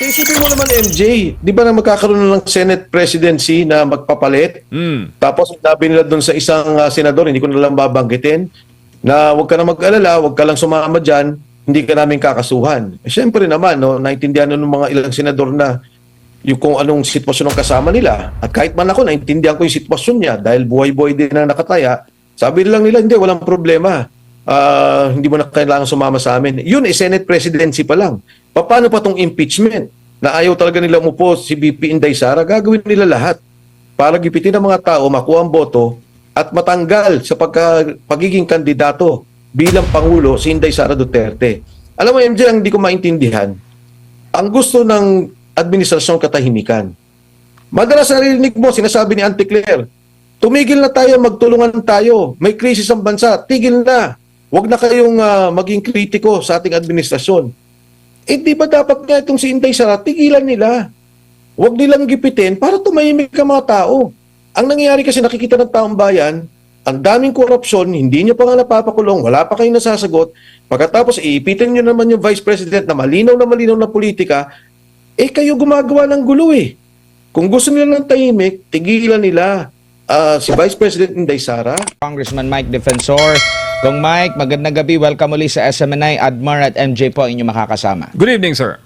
Isipin mo naman, MJ, di ba na magkakaroon na ng Senate presidency na magpapalit? Tapos sabi nila doon sa isang senador, hindi ko na lang babanggitin, na huwag ka na mag-alala, huwag ka lang sumama dyan, hindi ka namin kakasuhan. Siyempre naman, no, naintindihan na ng mga ilang senador na yung kung anong sitwasyon ng kasama nila. At kahit man ako, naintindihan ko yung sitwasyon niya dahil buhay-buhay din na nakataya, sabi lang nila, hindi, walang problema. Hindi mo na kailangan sumama sa amin. Yun, Senate presidency pa lang. Paano pa tong impeachment? Na ayaw talaga nila umupo si BP Inday Sara, gagawin nila lahat para gipitin ang mga tao, makuha ang boto at matanggal sa pagiging kandidato bilang Pangulo si Inday Sara Duterte. Alam mo, MJ, ang hindi ko maintindihan, ang gusto ng administrasyon katahimikan. Madalas narinig mo, sinasabi ni Auntie Claire, tumigil na tayo, magtulungan tayo, may krisis ang bansa, tigil na. Huwag na kayong maging kritiko sa ating administrasyon. Eh di ba dapat nga itong si Inday Sara, tigilan nila. Huwag nilang gipitin para tumahimik ang mga tao. Ang nangyayari kasi nakikita ng taong bayan, ang daming korupsyon, hindi nyo pa nga napapakulong, wala pa kayong nasasagot. Pagkatapos iipitin nyo naman yung Vice President na malinaw na politika, eh kayo gumagawa ng gulo eh. Kung gusto nila ng tahimik, tigilan nila si Vice President Inday Sara. Congressman Mike Defensor. Kung Mike, magandang gabi. Welcome ulit sa SMNI. Admar at MJ po ang inyong makakasama. Good evening, sir.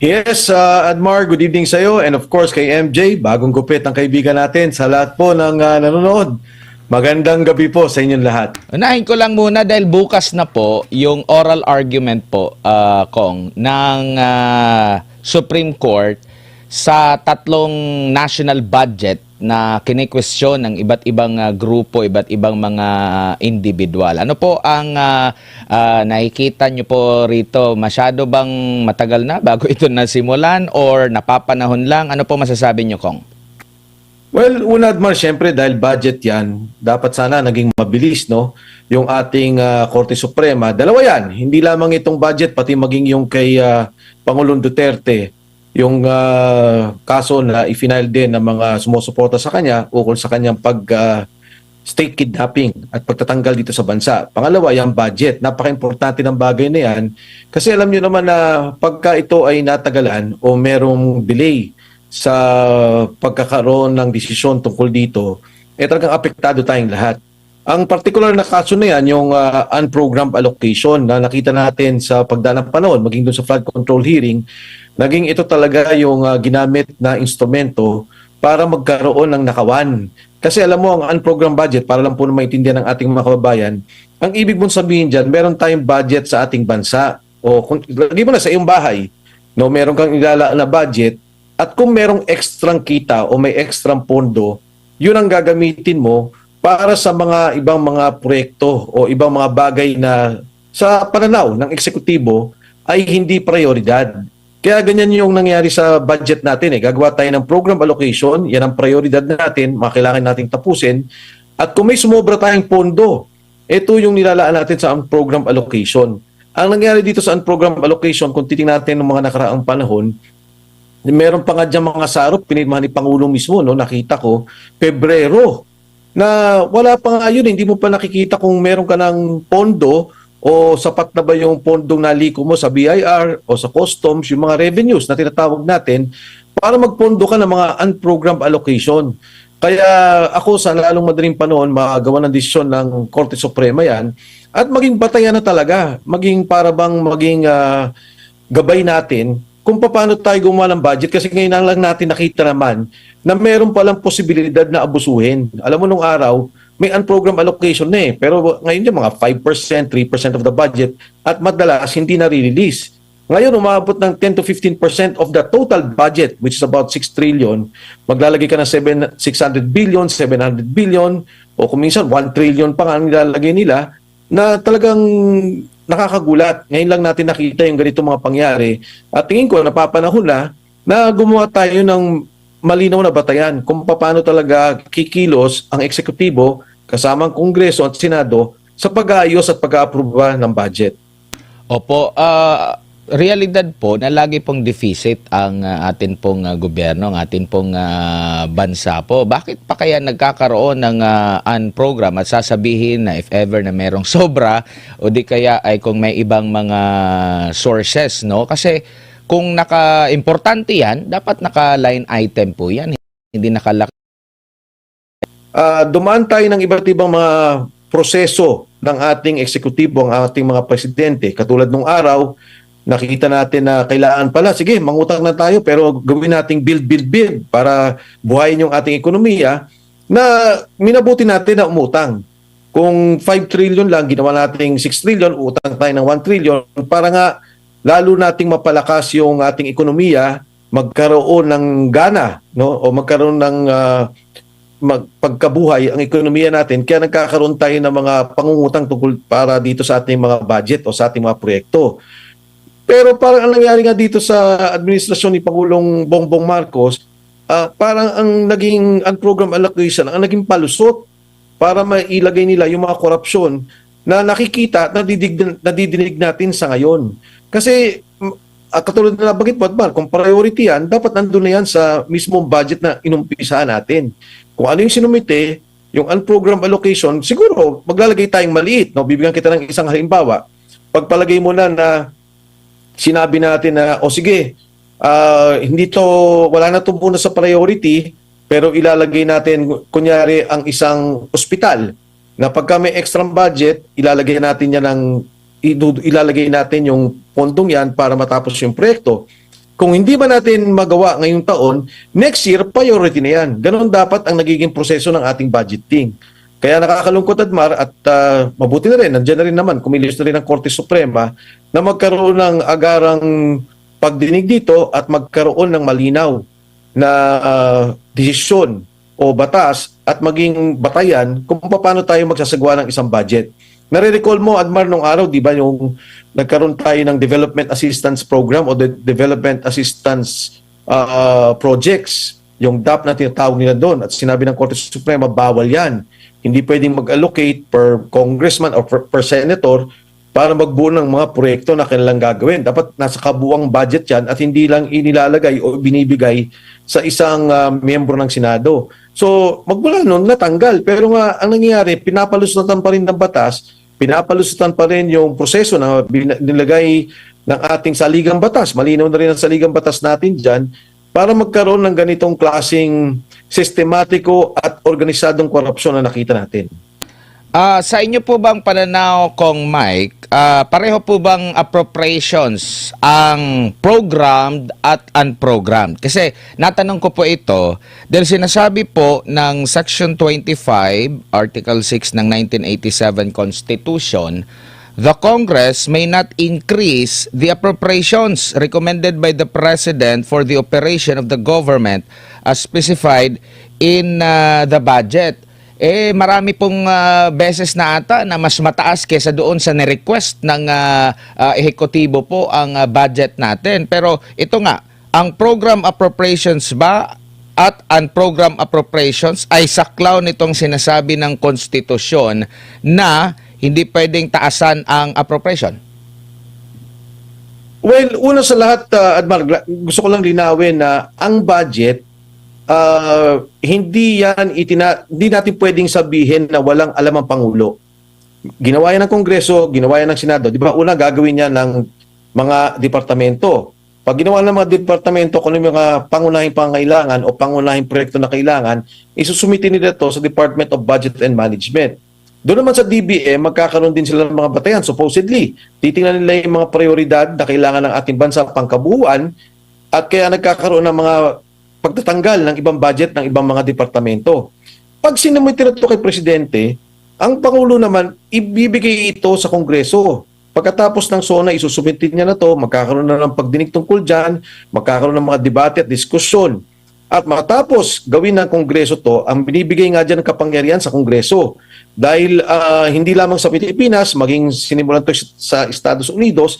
Yes, Admar, good evening sa iyo. And of course, kay MJ, bagong gupit ang kaibigan natin sa lahat po ng nanonood. Magandang gabi po sa inyong lahat. Unahin ko lang muna dahil bukas na po yung oral argument po, Kong, ng Supreme Court sa tatlong national budget na kine-question ng iba't ibang grupo, iba't ibang mga individual. Ano po ang nakikita nyo po rito? Masyado bang matagal na bago ito nasimulan or napapanahon lang? Ano po masasabi nyo, Kong? Well, una, Admar, syempre dahil budget yan, dapat sana naging mabilis, no? Yung ating Korte Suprema. Dalawa yan. Hindi lamang itong budget, pati maging yung kay Pangulong Duterte. Yung kaso na i-final din ng mga sumusuporta sa kanya ukol sa kanyang state kidnapping at pagtatanggal dito sa bansa. Pangalawa, yung budget. Napaka-importante ng bagay na yan kasi alam nyo naman na pagka ito ay natagalan o merong delay sa pagkakaroon ng desisyon tungkol dito, eh talagang apektado tayong lahat. Ang particular na kaso na yan, yung unprogrammed allocation na nakita natin sa pagdaan ng panahon, maging doon sa flood control hearing, naging ito talaga yung ginamit na instrumento para magkaroon ng nakawan. Kasi alam mo, ang unprogrammed budget, para lang po na maintindihan ng ating mga kababayan, ang ibig mong sabihin dyan, meron tayong budget sa ating bansa. O kung lagi mo na sa iyong bahay, no, meron kang ilalaan na budget, at kung merong ekstrang kita o may ekstrang pondo, yun ang gagamitin mo para sa mga ibang mga proyekto o ibang mga bagay na sa pananaw ng eksekutibo ay hindi prioridad. Kaya ganyan yung nangyari sa budget natin. Gagawa tayo ng program allocation, yan ang prioridad natin, kailangan nating tapusin. At kung may sumobra tayong pondo, ito yung nilalaan natin sa program allocation. Ang nangyari dito sa program allocation, kung titingnan natin ng mga nakaraang panahon, meron pa nga dyan mga sarop, pinirmahan ni Pangulo mismo, no, nakita ko, Pebrero, na wala pa nga yun, hindi mo pa nakikita kung meron ka ng pondo o sapat na ba yung pondong naliko mo sa BIR o sa customs, yung mga revenues na tinatawag natin, para magpondo ka ng mga unprogrammed allocation. Kaya ako sa lalong madaling panahon, magawa ng desisyon ng Korte Suprema yan at maging batayan na talaga, maging para bang maging gabay natin kung paano tayo gumawa ng budget kasi ngayon lang natin nakita naman na meron palang posibilidad na abusuhin. Alam mo nung araw, may unprogrammed allocation na pero ngayon yung mga 5%, 3% of the budget at madalas hindi na-release. Ngayon umabot ng 10 to 15% of the total budget which is about 6 trillion. Maglalagay ka ng 600 billion, 700 billion o kung minsan 1 trillion pa nga nilalagay nila na talagang nakakagulat. Ngayon lang natin nakita yung ganito mga pangyari. At tingin ko, napapanahon na gumawa tayo ng malinaw na batayan kung paano talaga kikilos ang eksekutibo kasama ang Kongreso at Senado sa pag-aayos at pag-aaproba ng budget. Opo, realidad po na lagi pong deficit ang atin pong gobyerno, ang atin pong bansa po. Bakit pa kaya nagkakaroon ng unprogram at sasabihin na if ever na merong sobra o di kaya ay kung may ibang mga sources, no? Kasi kung naka-importante yan, dapat naka-line item po yan. Hindi nakalaki. Dumaan tayo ng iba't ibang mga proseso ng ating eksekutibo, ang ating mga presidente. Katulad nung araw, nakikita natin na kailangan pala, sige, mangutang na tayo pero gawin nating build para buhayin yung ating ekonomiya na minabuti natin na umutang. Kung 5 trillion lang, ginawa nating 6 trillion, utang tayo ng 1 trillion para nga lalo nating mapalakas yung ating ekonomiya, magkaroon ng gana, no? O magkaroon ng pagkabuhay ang ekonomiya natin, kaya nagkakaroon tayo ng mga pangungutang tungkol para dito sa ating mga budget o sa ating mga proyekto. Pero parang ang nangyari nga dito sa administrasyon ni Pangulong Bongbong Marcos, parang ang naging program allocation, ang naging palusot para mailagay nila yung mga korupsyon na nakikita, nadidinig natin sa ngayon. Kasi katulad na nabanggit mo, Admar, kung priority yan, dapat nandun na yan sa mismong budget na inumpisahan natin. Kung ano yung sinumite, yung unprogrammed allocation, siguro maglalagay tayong maliit. No? Bibigyan kita ng isang halimbawa. Pagpalagay mo na sinabi natin na, o sige, wala na ito muna sa priority, pero ilalagay natin, kunyari, ang isang ospital na pagka may extra budget, ilalagay natin yung pondong yan para matapos yung proyekto. Kung hindi ba natin magawa ngayong taon, next year, priority na yan. Ganon dapat ang nagiging proseso ng ating budgeting. Kaya nakakalungkot, Admar, at mabuti na rin, nandiyan na rin naman, kumilos na rin ang Korte Suprema na magkaroon ng agarang pagdinig dito at magkaroon ng malinaw na desisyon o batas at maging batayan kung paano tayo magsasagawa ng isang budget. Nare-recall mo, Admar, nung araw, di ba, yung nagkaroon tayo ng Development Assistance Program o the Development Assistance Projects, yung DAP na tinatawag nila doon, at sinabi ng Korte Suprema, bawal yan. Hindi pwedeng mag-allocate per congressman o per senator para magbuo ng mga proyekto na kanilang gagawin. Dapat nasa kabuuang budget yan at hindi lang inilalagay o binibigay sa isang miyembro ng Senado. So, magmula noon, natanggal. Pero nga, ang nangyayari, pinapalusutan pa rin ng batas, pinapalusutan pa rin yung proseso na nilagay ng ating saligang batas. Malinaw na rin ang saligang batas natin dyan para magkaroon ng ganitong klaseng sistematiko at organisadong korupsyon na nakita natin. Sa inyo po bang pananaw, Kong Mike, pareho po bang appropriations ang programmed at unprogrammed? Kasi natanong ko po ito dahil sinasabi po ng Section 25, Article 6 ng 1987 Constitution, the Congress may not increase the appropriations recommended by the President for the operation of the government as specified in the budget. Marami pong beses na ata na mas mataas kesa doon sa ni-request ng ehekutibo po ang budget natin. Pero ito nga, ang program appropriations ba at unprogram appropriations ay saklaw nitong sinasabi ng konstitusyon na hindi pwedeng taasan ang appropriation? Well, una sa lahat, Admar, gusto ko lang linawin na ang budget, hindi natin pwedeng sabihin na walang alam ang Pangulo. Ginawa yan ng Kongreso, ginawa yan ng Senado. Di ba, una gagawin yan ng mga departamento. Pag ginawa ng mga departamento, kung yung mga pangunahing pangailangan o pangunahing proyekto na kailangan, isusumitin nila ito sa Department of Budget and Management. Doon naman sa DBM, magkakaroon din sila ng mga batayan. Supposedly, titingnan nila yung mga prioridad na kailangan ng ating bansa pangkabuuan at kaya nagkakaroon ng mga pagtatanggal ng ibang budget ng ibang mga departamento. Pag sinumite ito kay Presidente, ang Pangulo naman, ibibigay ito sa Kongreso. Pagkatapos ng SONA, isusumitin niya na ito, magkakaroon na ng pagdinig tungkol dyan, magkakaroon ng mga debate at diskusyon. At matapos gawin ng Kongreso to, ang binibigay nga dyan ng kapangyarihan sa Kongreso. Dahil hindi lamang sa Pilipinas, maging sinimulan to sa Estados Unidos,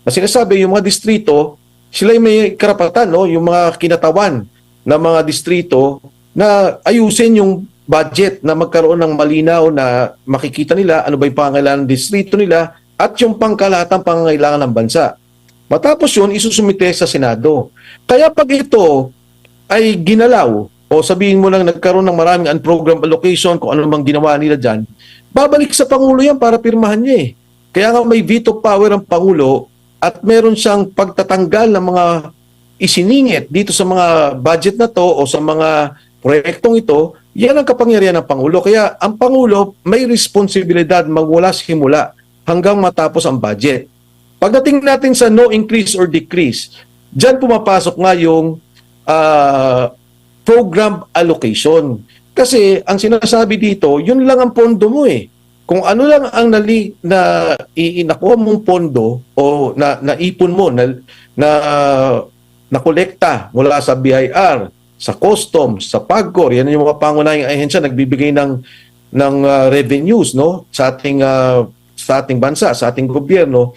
na sinasabi yung mga distrito, sila yung may karapatan, no? Yung mga kinatawan ng mga distrito na ayusin yung budget na magkaroon ng malinaw na makikita nila ano ba yung pangangailangan ng distrito nila at yung pangkalahatang pangangailangan ng bansa. Matapos yun, isusumite sa Senado. Kaya pag ito ay ginalaw o sabihin mo lang nagkaroon ng maraming unprogrammed allocation kung ano mang ginawa nila dyan, babalik sa Pangulo yan para pirmahan niya eh. Kaya nga may veto power ang Pangulo at meron siyang pagtatanggal ng mga isiningit dito sa mga budget na to o sa mga proyektong ito, yan ang kapangyarihan ng Pangulo. Kaya ang Pangulo may responsibilidad magmula simula hanggang matapos ang budget. Pagdating natin sa no increase or decrease, dyan pumapasok nga yung program allocation. Kasi ang sinasabi dito, yun lang ang pondo mo eh. Kung ano lang ang nakuha mong pondo o naipon mo, na kolekta mula sa BIR, sa customs, sa PAGCOR, yan yung mga pangunahing ahensya nagbibigay ng revenues no sa ating bansa, sa ating gobyerno.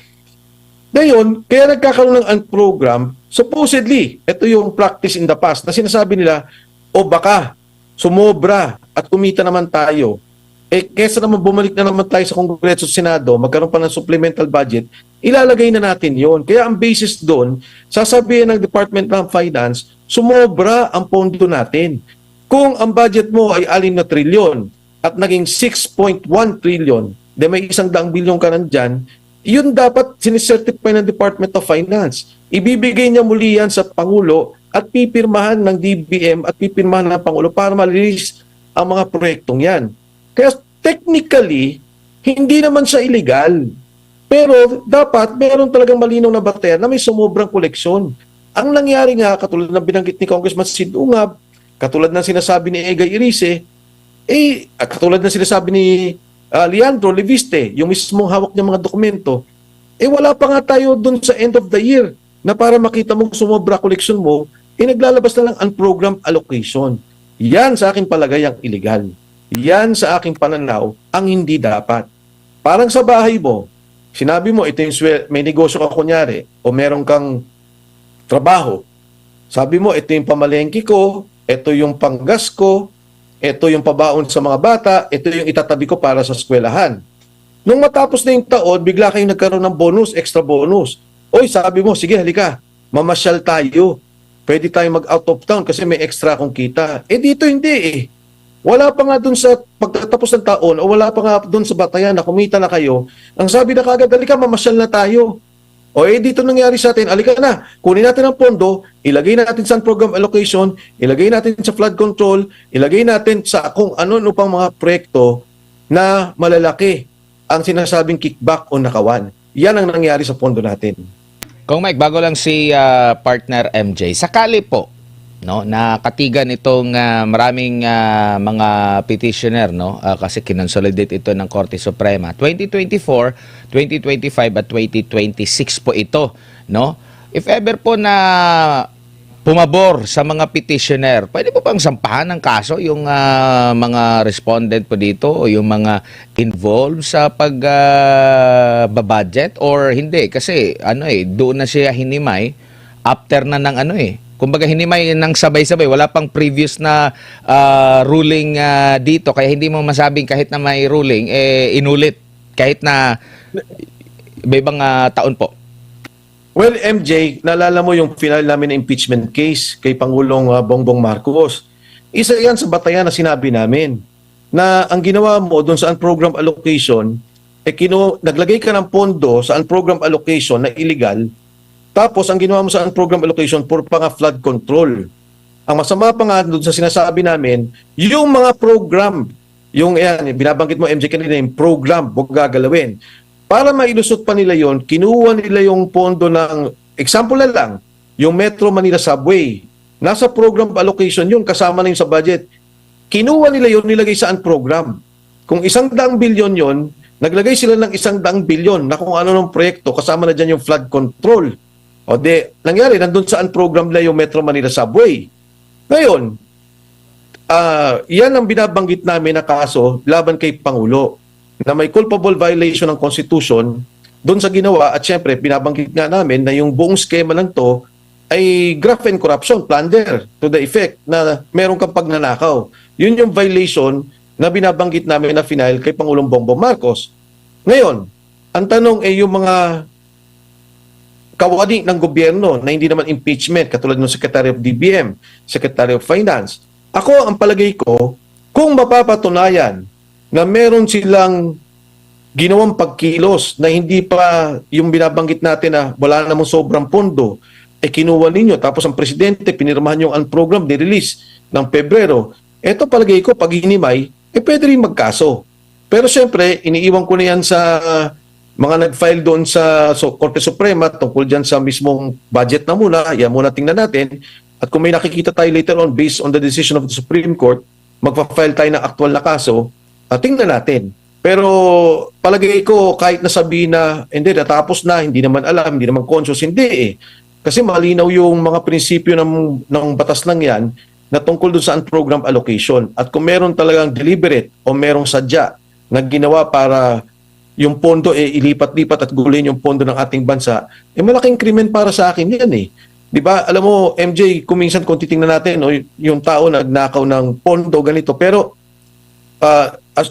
Ngayon, kaya nagkakaroon ng program, supposedly, ito yung practice in the past na sinasabi nila, o baka sumobra at kumita naman tayo. Kesa naman bumalik na naman tayo sa Kongreso at Senado, magkaroon pa ng supplemental budget, ilalagay na natin yon. Kaya ang basis doon, sasabihin ng Department ng Finance, sumobra ang pondo natin. Kung ang budget mo ay 6 na trilyon at naging 6.1 trillion, de may 100 bilyon ka nandyan, yun dapat sinicertify ng Department of Finance. Ibibigay niya muli yan sa Pangulo at pipirmahan ng DBM at pipirmahan ng Pangulo para ma-release ang mga proyektong yan. Kaya technically, hindi naman siya illegal. Pero dapat meron talagang malinaw na batayan na may sumubrang koleksyon. Ang nangyari nga, katulad ng binanggit ni Congressman Sid Ungab, katulad ng sinasabi ni Egay Irice, katulad ng sinasabi ni Leandro Leviste, yung mismong hawak niyang mga dokumento, wala pa nga tayo dun sa end of the year na para makita mong sumobra koleksyon mo, naglalabas na lang ang program allocation. Yan sa aking palagay ang illegal. Yan sa aking pananaw ang hindi dapat. Parang sa bahay mo, sinabi mo, ito yung may negosyo ka kunyari, o meron kang trabaho. Sabi mo, ito yung pamalengke ko, ito yung panggas ko, ito yung pabaon sa mga bata, ito yung itatabi ko para sa eskwelahan. Nung matapos na yung taon, bigla kayong nagkaroon ng bonus, extra bonus. Oy, sabi mo, sige, halika, mamasyal tayo. Pwede tayo mag-out of town kasi may extra akong kita. Dito hindi eh. Wala pa nga dun sa pagtatapos ng taon o wala pa nga dun sa batayan na kumita na kayo. Ang sabi na kagad, halika, mamasyal na tayo. O dito nangyari sa atin, halika na, kunin natin ang pondo, ilagay natin sa program allocation, ilagay natin sa flood control, ilagay natin sa kung ano pang mga proyekto na malalaki ang sinasabing kickback o nakawan. Yan ang nangyari sa pondo natin. Kung Mike, bago lang si partner MJ, sakali po, no, na katigan itong maraming mga petitioner, no, kasi kinonsolidate ito ng Korte Suprema 2024, 2025 at 2026 po ito, no. If ever po na pumabor sa mga petitioner, pwede po bang sampahan ng kaso yung mga respondent po dito o yung mga involved sa pagbabudget or hindi? Kasi doon na siya hinimay after na ng kumbaga hinimay ng sabay-sabay, wala pang previous na ruling dito, kaya hindi mo masabing kahit na may ruling inulit kahit na ibang taon po. Well, MJ, naalala mo yung final namin na impeachment case kay Pangulong Bongbong Marcos. Isa yan sa batayan na sinabi namin na ang ginawa mo doon sa program allocation, naglagay ka ng pondo sa program allocation na illegal, tapos ang ginawa mo sa program allocation for pang flood control. Ang masama pa nga doon sa sinasabi namin, yung mga program, yung binabanggit mo MJ kanina, yung program, huwag gagalawin. Para mailusot pa nila yon, kinuha nila yung pondo ng, example na lang, yung Metro Manila Subway. Nasa program allocation yun, kasama na yun sa budget. Kinuha nila yun, nilagay saan program. Kung 100 bilyon yon, naglagay sila ng 100 bilyon na kung ano ng proyekto, kasama na dyan yung flood control. O nangyari, nandun saan program nila yung Metro Manila Subway. Ngayon, yan ang binabanggit namin na kaso laban kay Pangulo, na may culpable violation ng Constitution doon sa ginawa, at syempre binabanggit nga namin na yung buong skema lang to ay graft and corruption, plunder to the effect na meron kang pagnanakaw. Yun yung violation na binabanggit namin na final kay Pangulong Bongbong Marcos. Ngayon, ang tanong ay yung mga kawani ng gobyerno na hindi naman impeachment, katulad ng Secretary of DBM, Secretary of Finance. Ako, ang palagay ko, kung mapapatunayan na meron silang ginawang pagkilos na hindi pa yung binabanggit natin na wala namang sobrang pondo, kinuha ninyo. Tapos ang presidente, pinirmahan yung program, ni-release ng Pebrero. Ito palagay ko, pag hinimay, pwede rin magkaso. Pero syempre, iniiwan ko na yan sa mga nag-file doon sa Korte Suprema tungkol dyan sa mismong budget na muna. Yan muna tingnan natin. At kung may nakikita tayo later on based on the decision of the Supreme Court, magpa-file tayo ng aktual na kaso, tingnan natin. Pero palagay ko, kahit nasabihin na hindi, natapos na, hindi naman alam, hindi naman conscious, hindi eh. Kasi malinaw yung mga prinsipyo ng batas lang yan na tungkol doon sa program allocation. At kung meron talagang deliberate o merong sadya na ginawa para yung pondo ilipat-lipat at gulin yung pondo ng ating bansa, malaking krimen para sa akin yan eh. 'Di ba? Alam mo, MJ, kung minsan kung titingnan natin, no, yung tao nagnakaw ng pondo ganito, pero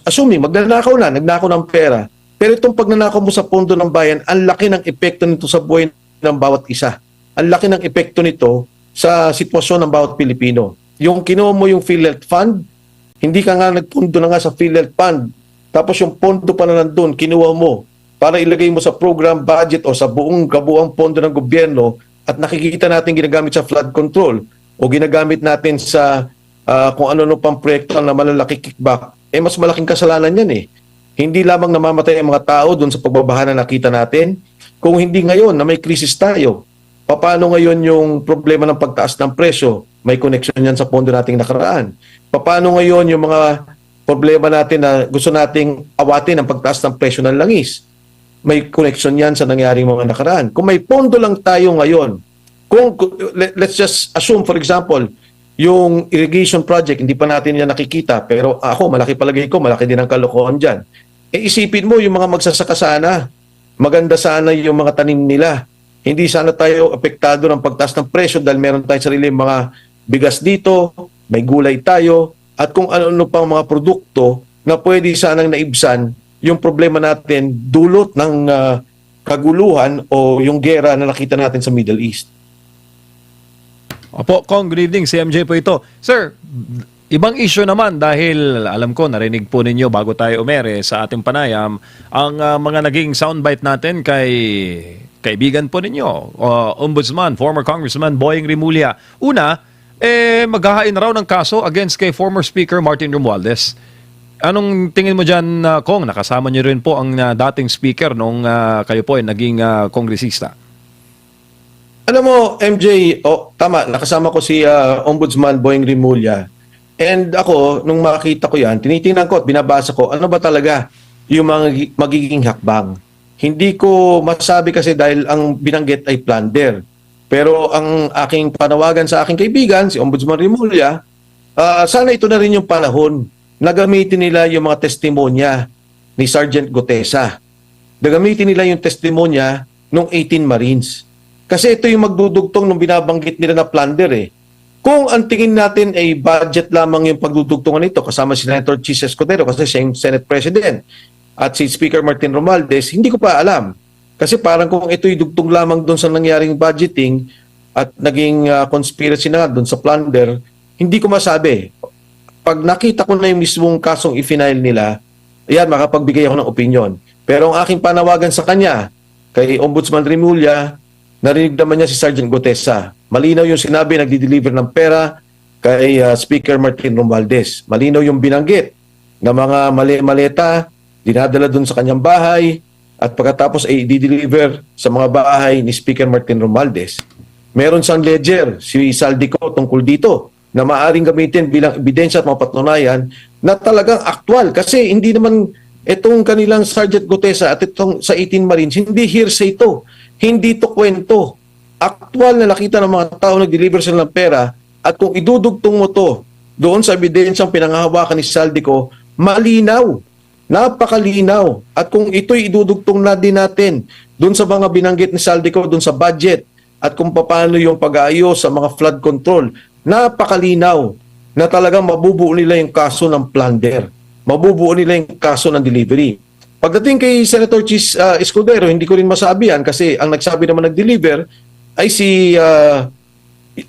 assuming nagnakaw ng pera, pero itong pagnanakaw mo sa pondo ng bayan, ang laki ng epekto nito sa buhay ng bawat isa. Ang laki ng epekto nito sa sitwasyon ng bawat Pilipino. Yung kinuha mo yung PhilHealth Fund, hindi ka nga nagpundo na nga sa PhilHealth Fund, tapos yung pondo pa na nandun, kinuha mo para ilagay mo sa program budget o sa kabuang pondo ng gobyerno at nakikita natin ginagamit sa flood control o ginagamit natin sa kung ano pang proyekto na malalaki kickback, mas malaking kasalanan yan eh. Hindi lamang namamatay ang mga tao doon sa pagbabaha na nakita natin, kung hindi ngayon na may krisis tayo, paano ngayon yung problema ng pagtaas ng presyo? May connection yan sa pondo nating nakaraan. Paano ngayon yung mga problema natin na gusto nating awatin ang pagtaas ng presyo ng langis? May connection yan sa nangyaring mga nakaraan. Kung may pondo lang tayo ngayon, let's just assume for example, yung irrigation project, hindi pa natin yan nakikita, pero ako, malaki palagay ko, malaki din ang kalokohan dyan. Isipin mo yung mga magsasaka sana, maganda sana yung mga tanim nila. Hindi sana tayo apektado ng pagtaas ng presyo dahil meron tayong sarili mga bigas dito, may gulay tayo, at kung ano-ano pang mga produkto na pwede sanang naibsan yung problema natin dulot ng kaguluhan o yung gera na nakita natin sa Middle East. Opo, Kong, good evening. Si MJ po ito. Sir, ibang issue naman dahil alam ko, narinig po ninyo bago tayo umere sa ating panayam, ang mga naging soundbite natin kay kaibigan po ninyo, Ombudsman, former Congressman Boying Rimulya. Una, maghahain raw ng kaso against kay former Speaker Martin Romualdez. Anong tingin mo dyan, Kong? Nakasama niyo rin po ang dating speaker nung kayo po ay naging kongresista. Alam mo, MJ, tama, nakasama ko si Ombudsman Boying Rimulya. And ako, nung makita ko yan, tinitingnan ko at binabasa ko, ano ba talaga yung mga magiging hakbang. Hindi ko masabi kasi dahil ang binanggit ay plunder. Pero ang aking panawagan sa aking kaibigan, si Ombudsman Rimulya, sana ito na rin yung panahon na gamitin nila yung mga testimonya ni Sergeant Gutesa. Gagamitin nila yung testimonya ng 18 Marines. Kasi ito yung magdudugtong nung binabanggit nila na plunder eh. Kung ang tingin natin ay budget lamang yung pagdudugtungan nito, kasama si Senator Chis Escudero kasi siya yung Senate President at si Speaker Martin Romualdez, hindi ko pa alam. Kasi parang kung ito'y dugtong lamang doon sa nangyaring budgeting at naging conspiracy na doon sa plunder, hindi ko masabi. Pag nakita ko na yung mismong kasong i-file nila, ayan, makapagbigay ako ng opinion. Pero ang aking panawagan sa kanya, kay Ombudsman Rimulya, narinig naman niya si Sergeant Gutesa. Malinaw yung sinabi, nagdi-deliver ng pera kay Speaker Martin Romualdez. Malinaw yung binanggit na mga maleta, dinadala doon sa kanyang bahay, at pagkatapos ay i-deliver sa mga bahay ni Speaker Martin Romualdez. Meron siyang ledger, si Saldico, tungkol dito, na maaaring gamitin bilang ebidensya at mapatunayan na talagang aktwal. Kasi hindi naman itong kanilang Sergeant Gutesa at itong sa 18 Marines, hindi hearsay ito. Hindi to kwento. Aktual na nakita ng mga tao nag-deliver sila ng pera at kung idudugtong mo to doon sa ebidensyang pinangahawakan ni Saldico, malinaw. Napakalinaw. At kung ito'y idudugtong na din natin doon sa mga binanggit ni Saldico, doon sa budget at kung paano yung pag-aayos sa mga flood control, napakalinaw na talagang mabubuo nila yung kaso ng plunder. Mabubuo nila yung kaso ng delivery. Pagdating kay Senator Chis Escudero, hindi ko rin masabi yan kasi ang nagsabi naman nag-deliver ay si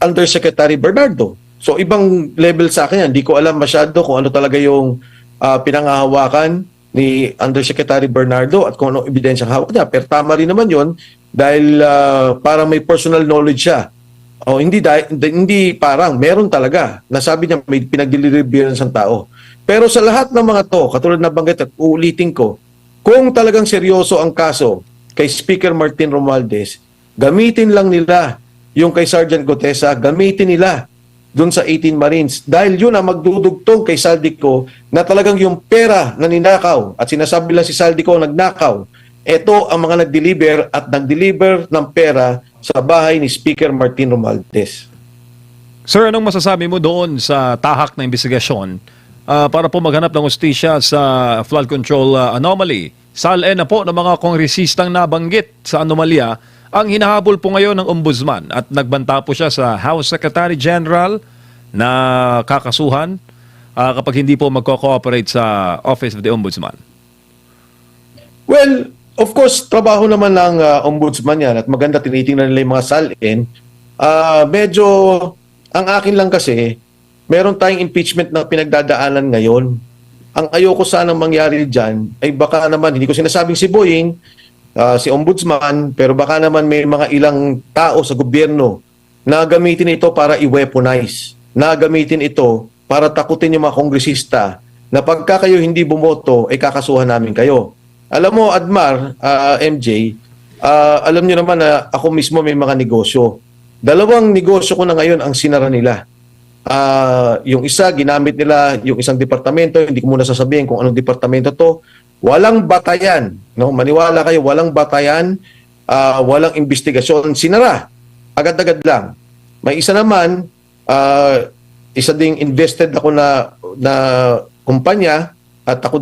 Undersecretary Bernardo. So ibang level sa akin yan. Hindi ko alam masyado kung ano talaga yung pinangahawakan ni Undersecretary Bernardo at kung anong ebidensya hawak niya. Pero tama rin naman yon dahil parang may personal knowledge siya. O hindi parang, meron talaga. Nasabi niya may pinag-delivery ng tao. Pero sa lahat ng mga to, katulad na banggit at uulitin ko, kung talagang seryoso ang kaso kay Speaker Martin Romualdez, gamitin lang nila yung kay Sergeant Gotesa, gamitin nila doon sa 18 Marines. Dahil yun ang magdudugtong kay Saldico na talagang yung pera na ninakaw at sinasabi lang si Saldico nagnakaw. Ito ang mga nag-deliver at nag-deliver ng pera sa bahay ni Speaker Martin Romualdez. Sir, anong masasabi mo doon sa tahak na investigasyon para po maghanap ng hustisya sa flood control anomaly? Sal-en na po ng mga kongresistang nabanggit sa anomalya ang hinahabol po ngayon ng ombudsman at nagbanta po siya sa House Secretary General na kakasuhan kapag hindi po magko-cooperate sa Office of the Ombudsman. Well, of course, trabaho naman ng ombudsman yan at maganda tinitingnan nila yung mga SALN. Medyo, ang akin lang kasi, meron tayong impeachment na pinagdadaanan ngayon. Ang ayoko sanang mangyari dyan ay baka naman, hindi ko sinasabing si Boying, si ombudsman, pero baka naman may mga ilang tao sa gobyerno na gamitin ito para i-weaponize, na gamitin ito para takutin yung mga kongresista na pagka kayo hindi bumoto, ay kakasuhan namin kayo. Alam mo, Admar, MJ, alam niyo naman na ako mismo may mga negosyo. Dalawang negosyo ko na ngayon ang sinara nila. Yung isa, ginamit nila yung isang departamento, hindi ko muna sasabihin kung anong departamento to. Walang batayan, no? Maniwala kayo, walang batayan, walang investigasyon, sinara. Agad-agad lang. May isa naman, isa ding invested ako na kumpanya at ako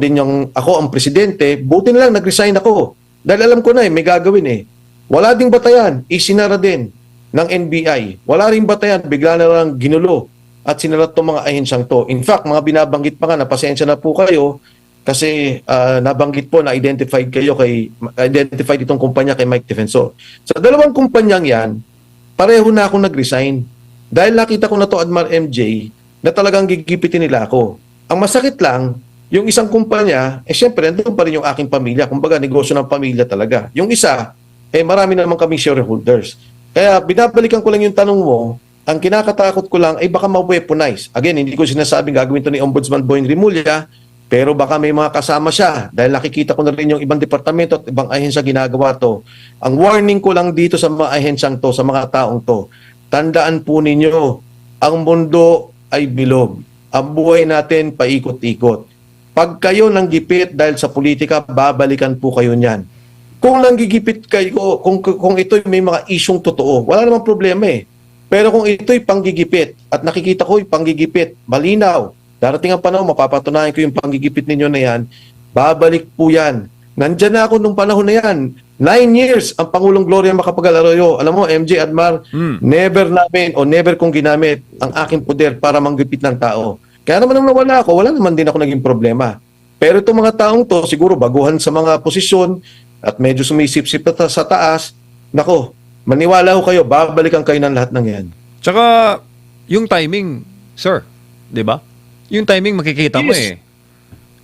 ang presidente, buti na lang nag-resign ako. Dahil alam ko na may gagawin eh. Wala ding batayan, isinara din ng NBI. Wala ring batayan, bigla na lang ginulo at sinarat tong mga ahensyang to. In fact, mga binabanggit pa nga na pasensya na po kayo kasi nabanggit po na identified itong kumpanya kay Mike Defensor. Sa dalawang kumpanyang yan, pareho na akong nag-resign. Dahil nakita ko na to, Admar MJ, na talagang gigipitin nila ako. Ang masakit lang, yung isang kumpanya, syempre, nandun pa rin yung aking pamilya. Kumbaga, negosyo ng pamilya talaga. Yung isa, marami naman kaming shareholders. Kaya binabalikan ko lang yung tanong mo, ang kinakatakot ko lang ay baka ma-weaponize. Again, hindi ko sinasabing gagawin to ni Ombudsman Boying Rimulya, pero baka may mga kasama siya dahil nakikita ko na rin yung ibang departamento at ibang ahensya ginagawa to. Ang warning ko lang dito sa mga ahensyang to, sa mga taong to, tandaan po ninyo, ang mundo ay bilog. Ang buhay natin paikot-ikot. Pag kayo nanggipit dahil sa politika, babalikan po kayo niyan. Kung nanggigipit kayo, kung ito'y may mga isyong totoo, wala namang problema eh. Pero kung ito'y panggigipit at nakikita ko yung panggigipit, malinaw, darating ang panahon, mapapatunayan ko yung panggigipit ninyo na yan, babalik po yan. Nandyan na ako nung panahon na yan. 9 years ang Pangulong Gloria Macapagal-Arroyo. Alam mo, MJ Admar, never kong ginamit ang aking poder para manggipit ng tao. Kaya naman nung nawala ako, wala naman din ako naging problema. Pero itong mga taong to, siguro baguhan sa mga posisyon at medyo sumisip-sip na sa taas, nako, maniwala ko kayo, babalikan kayo ng lahat ng yan. Tsaka, yung timing, sir, di ba? Yung timing makikita mo eh.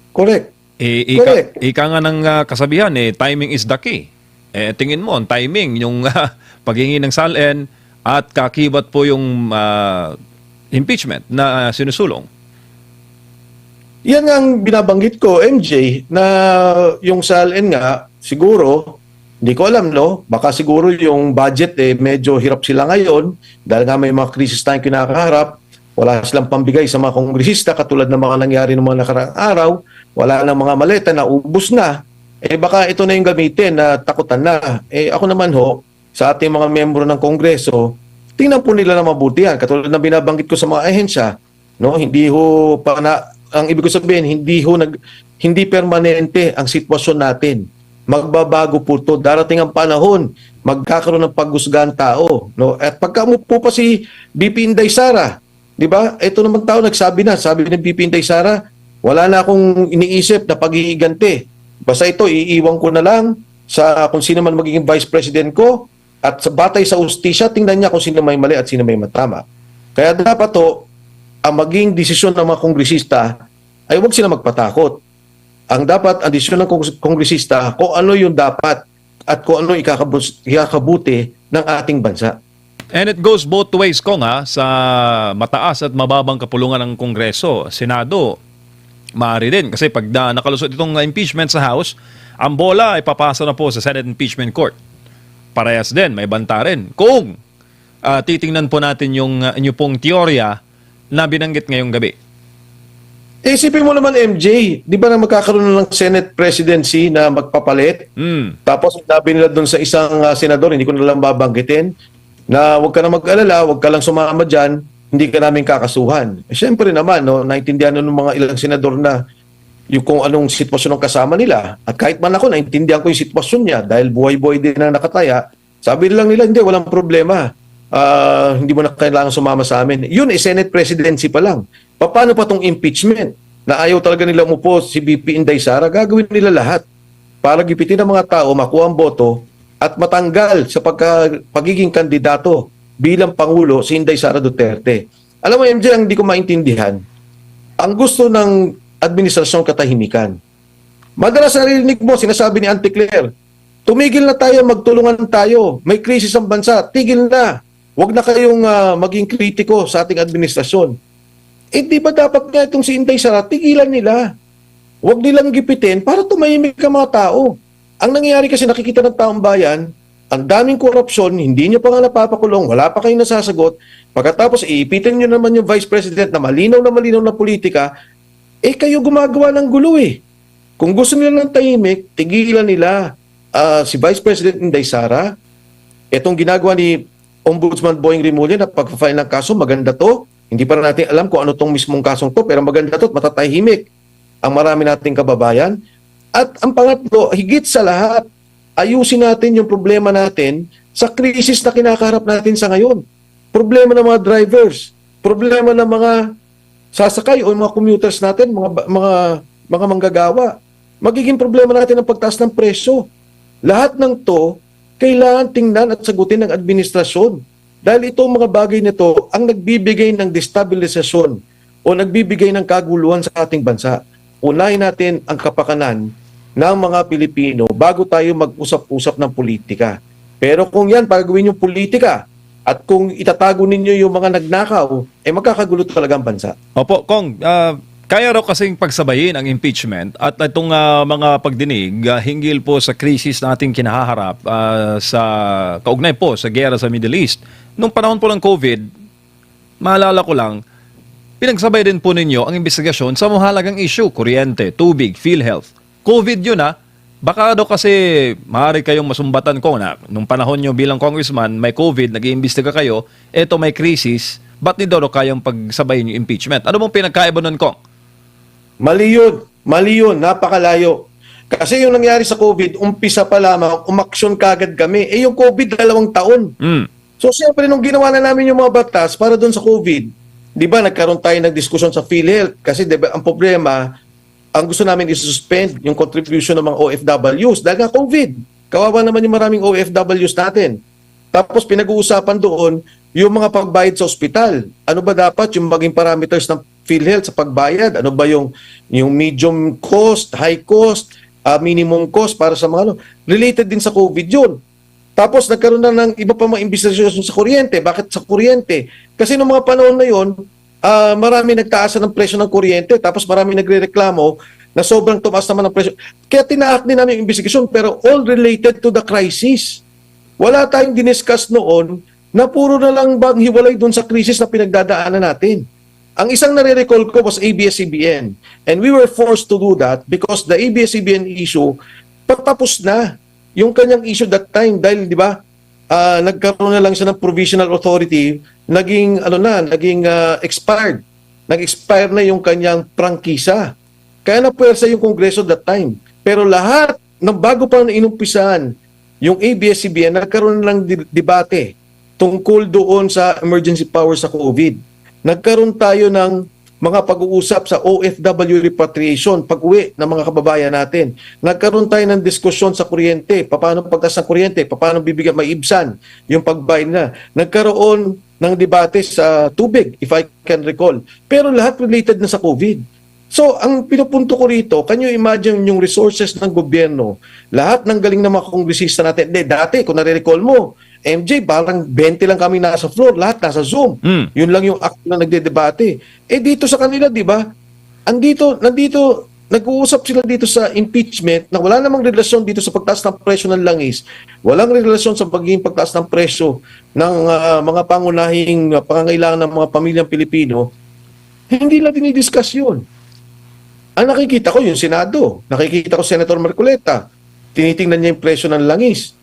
Correct. Correct. Ika nga ng kasabihan timing is the key. Tingin mo, ang timing, yung paghingi ng SALN at kakibat po yung impeachment na sinusulong. Yan ang binabanggit ko, MJ, na yung SALN nga, siguro, hindi ko alam, no? Baka siguro yung budget medyo hirap sila ngayon dahil nga may mga krisis tayong kinakaharap. Wala silang pambigay sa mga kongresista katulad ng mga nangyari ng mga nakaraang araw. Wala nang mga maleta na ubos na. Baka ito na yung gamitin na takutan na. Ako naman sa ating mga membro ng Kongreso, tingnan po nila na mabuti yan. Katulad na binabanggit ko sa mga ahensya, no? Hindi ang ibig ko sabihin, hindi permanente ang sitwasyon natin. Magbabago po ito. Darating ang panahon, magkakaroon ng paghusgahan tao. No? At pagka umupo pa si BP Inday Sara, di ba? Ito naman tao nagsabi na, sabi ng BP Inday Sara, wala na akong iniisip na pag-iigante. Basta ito, iiwan ko na lang sa kung sino man magiging vice president ko at sa batay sa ustisya, tingnan niya kung sino may mali at sino may matama. Kaya dapat ang maging desisyon ng mga kongresista ay huwag sila magpatakot. Ang dapat, ang desisyon ng kongresista, kung ano yung dapat at kung ano ikakabuti ng ating bansa. And it goes both ways, Kong, ha? Sa mataas at mababang kapulungan ng Kongreso, Senado, maaari din. Kasi pag nakalusot itong impeachment sa House, ang bola ay papasa na po sa Senate Impeachment Court. Parehas din, may banta rin. Kung titingnan po natin yung inyo pong teorya na binanggit ngayong gabi. Isipin mo naman, MJ, di ba na magkakaroon na ng Senate presidency na magpapalit? Tapos sabi nila doon sa isang senador, hindi ko na lang babanggitin, na huwag ka na mag-alala, huwag ka lang sumama dyan, hindi ka namin kakasuhan. Siyempre naman, no, naintindihan ng mga ilang senador na yung kung anong sitwasyon ng kasama nila. At kahit man ako, naintindihan ko yung sitwasyon niya dahil buhay-buhay din na nakataya, sabi lang nila, hindi, walang problema. Hindi mo na kailangan sumama sa amin. Yun, Senate presidency pa lang. Paano pa tong impeachment? Na ayaw talaga nila umupo si BP Inday Sara, gagawin nila lahat para gipitin ng mga tao, makuha ang boto at matanggal sa pagiging kandidato bilang Pangulo si Inday Sara Duterte. Alam mo, MJ, ang hindi ko maintindihan, ang gusto ng administrasyon katahimikan. Madalas narinig mo, sinasabi ni Auntie Claire, tumigil na tayo, magtulungan tayo, may krisis ang bansa, tigil na. Huwag na kayong maging kritiko sa ating administrasyon. Eh di ba dapat nga itong si Inday Sara, tigilan nila. Huwag nilang gipitin para tumahimik ang mga tao. Ang nangyayari kasi nakikita ng taong bayan, ang daming korupsyon, hindi nyo pa nga napapakulong, wala pa kayong nasasagot. Pagkatapos iipitin nyo naman yung Vice President na malinaw na politika, eh kayo gumagawa ng gulo eh. Kung gusto nila ng tahimik, tigilan nila si Vice President Inday Sara. Itong ginagawa ni Ombudsman Boying Rimulya na pag-file ng kaso, maganda to. Hindi pa natin alam kung ano tong mismong kasong to, pero maganda to at matatahimik ang marami nating kababayan. At ang pangatlo, higit sa lahat, ayusin natin yung problema natin sa krisis na kinakaharap natin sa ngayon. Problema ng mga drivers, problema ng mga sasakay o mga commuters natin, mga manggagawa. Magiging problema natin ang pagtaas ng presyo. Lahat ng to, kailangan tingnan at sagutin ng administrasyon. Dahil itong mga bagay nito ang nagbibigay ng destabilisasyon o nagbibigay ng kaguluhan sa ating bansa. Unahin natin ang kapakanan ng mga Pilipino bago tayo mag-usap-usap ng politika. Pero kung yan, pagawin yung politika at kung itatago ninyo yung mga nagnakaw, eh magkakagulo talaga ang bansa. Opo, Kong, kaya raw kasing pagsabayin ang impeachment at itong mga pagdinig hinggil po sa krisis na ating kinahaharap sa kaugnay po sa gera sa Middle East. Nung panahon po ng COVID, maalala ko lang, pinagsabay din po ninyo ang investigasyon sa mahalagang issue, kuryente, tubig, PhilHealth. COVID yun baka daw kasi maaari kayong masumbatan ko na nung panahon nyo bilang congressman, may COVID, nag-iimbestiga kayo, eto may krisis, ba't ni daw kayang pagsabayin yung impeachment? Ano bang pinagkaiba nun, Kong? Mali yun, napakalayo. Kasi yung nangyari sa COVID, umpisa pa lamang, umaksyon kagad kami. Eh yung COVID, 2 taon. So siyempre, nung ginawa na namin yung mga batas para doon sa COVID, di ba, nagkaroon tayo ng diskusyon sa PhilHealth. Kasi di ba, ang problema, ang gusto namin i-suspend yung contribution ng mga OFWs dahil nga COVID. Kawawa naman yung maraming OFWs natin. Tapos pinag-uusapan doon yung mga pagbayad sa ospital. Ano ba dapat yung maging parameters ng PhilHealth sa pagbayad? Ano ba yung medium cost, high cost, minimum cost para sa mga related din sa COVID yun. Tapos nagkaroon na ng iba pa mga investigasyon sa kuryente. Bakit sa kuryente? Kasi noong mga panahon na yon, marami nagtaasan ng presyo ng kuryente, tapos marami nagrereklamo na sobrang tumaas naman ng presyo. Kaya tinaak din namin yung investigasyon, pero all related to the crisis. Wala tayong diniscuss noon na puro na lang bang hiwalay dun sa krisis na pinagdadaanan natin. Ang isang nare-recall ko was ABS-CBN. And we were forced to do that because the ABS-CBN issue, patapos na yung kanyang issue that time dahil, di ba, nagkaroon na lang siya ng provisional authority, naging expired. Nag-expire na yung kanyang prangkisa. Kaya napuwersa yung Kongreso that time. Pero lahat, bago pa na inumpisahan, yung ABS-CBN, nagkaroon lang debate tungkol doon sa emergency power sa COVID. Nagkaroon tayo ng mga pag-uusap sa OFW repatriation, pag-uwi ng mga kababayan natin. Nagkaroon tayo ng diskusyon sa kuryente, paano pagtaas ng kuryente, paano bibigyan maibsan yung pagbayad na. Nagkaroon ng debate sa tubig, if I can recall. Pero lahat related na sa COVID. So, ang pinupunto ko rito, can you imagine yung resources ng gobyerno, lahat ng galing ng mga kongresista natin, dati, kung nare-recall mo, MJ, parang 20 lang kami nasa floor, lahat nasa Zoom. Yun lang yung act na nagdedebate. Dito sa kanila, di ba, nandito, nag-uusap sila dito sa impeachment na wala namang relasyon dito sa pagtaas ng presyo ng langis, walang relasyon sa pagiging pagtaas ng presyo ng mga pangunahing pangangailangan ng mga pamilyang Pilipino, hindi lang dinidiscuss yun. Ang nakikita ko yung Senado, nakikita ko Senator Marcoleta, tinitingnan niya yung presyo ng langis.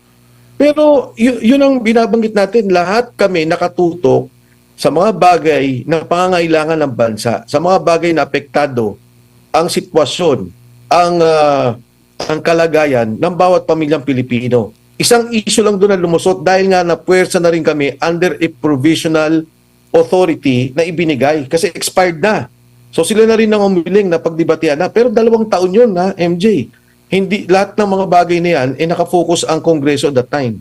Pero yun ang binabanggit natin, lahat kami nakatutok sa mga bagay na pangangailangan ng bansa, sa mga bagay na apektado ang sitwasyon, ang kalagayan ng bawat pamilyang Pilipino. Isang issue lang doon na lumusot dahil nga na puwersa na rin kami under a provisional authority na ibinigay kasi expired na. So sila na rin ang umiling na pagdebatehan na. Pero 2 taon yun na, MJ. Hindi, lahat ng mga bagay na yan, nakafocus ang Kongreso at that time.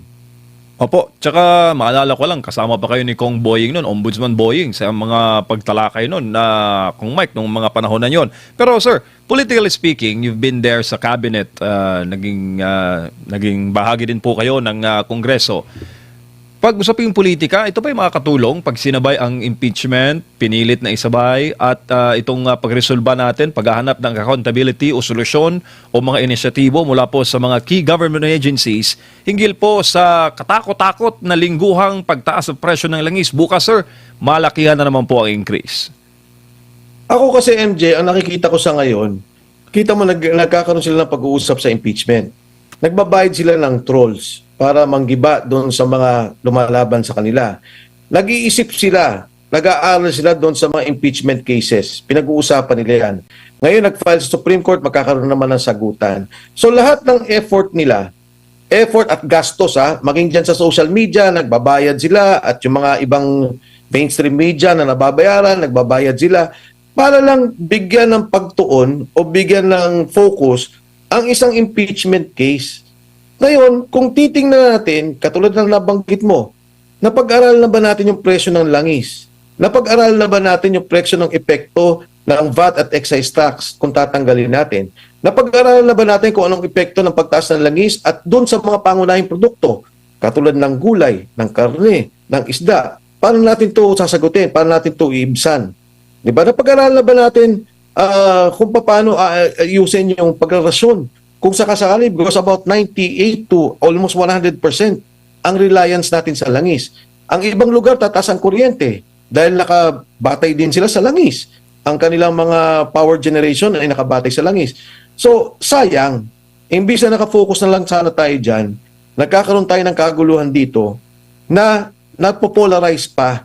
Opo, tsaka maalala ko lang, kasama pa kayo ni Kong Boying noon, Ombudsman Boying, sa mga pagtalakay noon na Kong Mike, nung mga panahon na yon. Pero sir, politically speaking, you've been there sa cabinet, naging bahagi din po kayo ng Kongreso. Pag usaping politika, ito ba yung makakatulong pag sinabay ang impeachment, pinilit na isabay, at itong pagresolba natin, paghahanap ng accountability o solusyon o mga inisyatibo mula po sa mga key government agencies, hinggil po sa katakot-takot na lingguhang pagtaas ng presyo ng langis. Bukas, sir, malakihan na naman po ang increase. Ako kasi, MJ, ang nakikita ko sa ngayon, kita mo nagkakaroon sila ng pag-uusap sa impeachment. Nagbabayad sila ng trolls para manggiba doon sa mga lumalaban sa kanila. Nag-iisip sila, nag-aaral sila doon sa mga impeachment cases. Pinag-uusapan nila yan. Ngayon nag-file sa Supreme Court, magkakaroon naman ng sagutan. So lahat ng effort nila, effort at gastos, maging dyan sa social media, nagbabayad sila, at yung mga ibang mainstream media na nababayaran, nagbabayad sila, para lang bigyan ng pagtuon o bigyan ng focus ang isang impeachment case. Ngayon, kung titingnan natin, katulad ng nabanggit mo, napag-aral na ba natin yung presyo ng langis? Napag-aral na ba natin yung presyo ng epekto ng VAT at excise tax kung tatanggalin natin? Napag-aral na ba natin kung anong epekto ng pagtaas ng langis at doon sa mga pangunahing produkto, katulad ng gulay, ng karne, ng isda? Paano natin ito sasagutin? Paano natin ito iibsan? Diba? Napag-aral na ba natin kung paano ayusin yung pagrarasyon? Kung sakasakali, because about 98 to almost 100% ang reliance natin sa langis. Ang ibang lugar, tataas ang kuryente dahil nakabatay din sila sa langis. Ang kanilang mga power generation ay nakabatay sa langis. So, sayang, imbis na nakafocus na lang sana tayo dyan, nagkakaroon tayo ng kaguluhan dito na nagpo-polarize pa.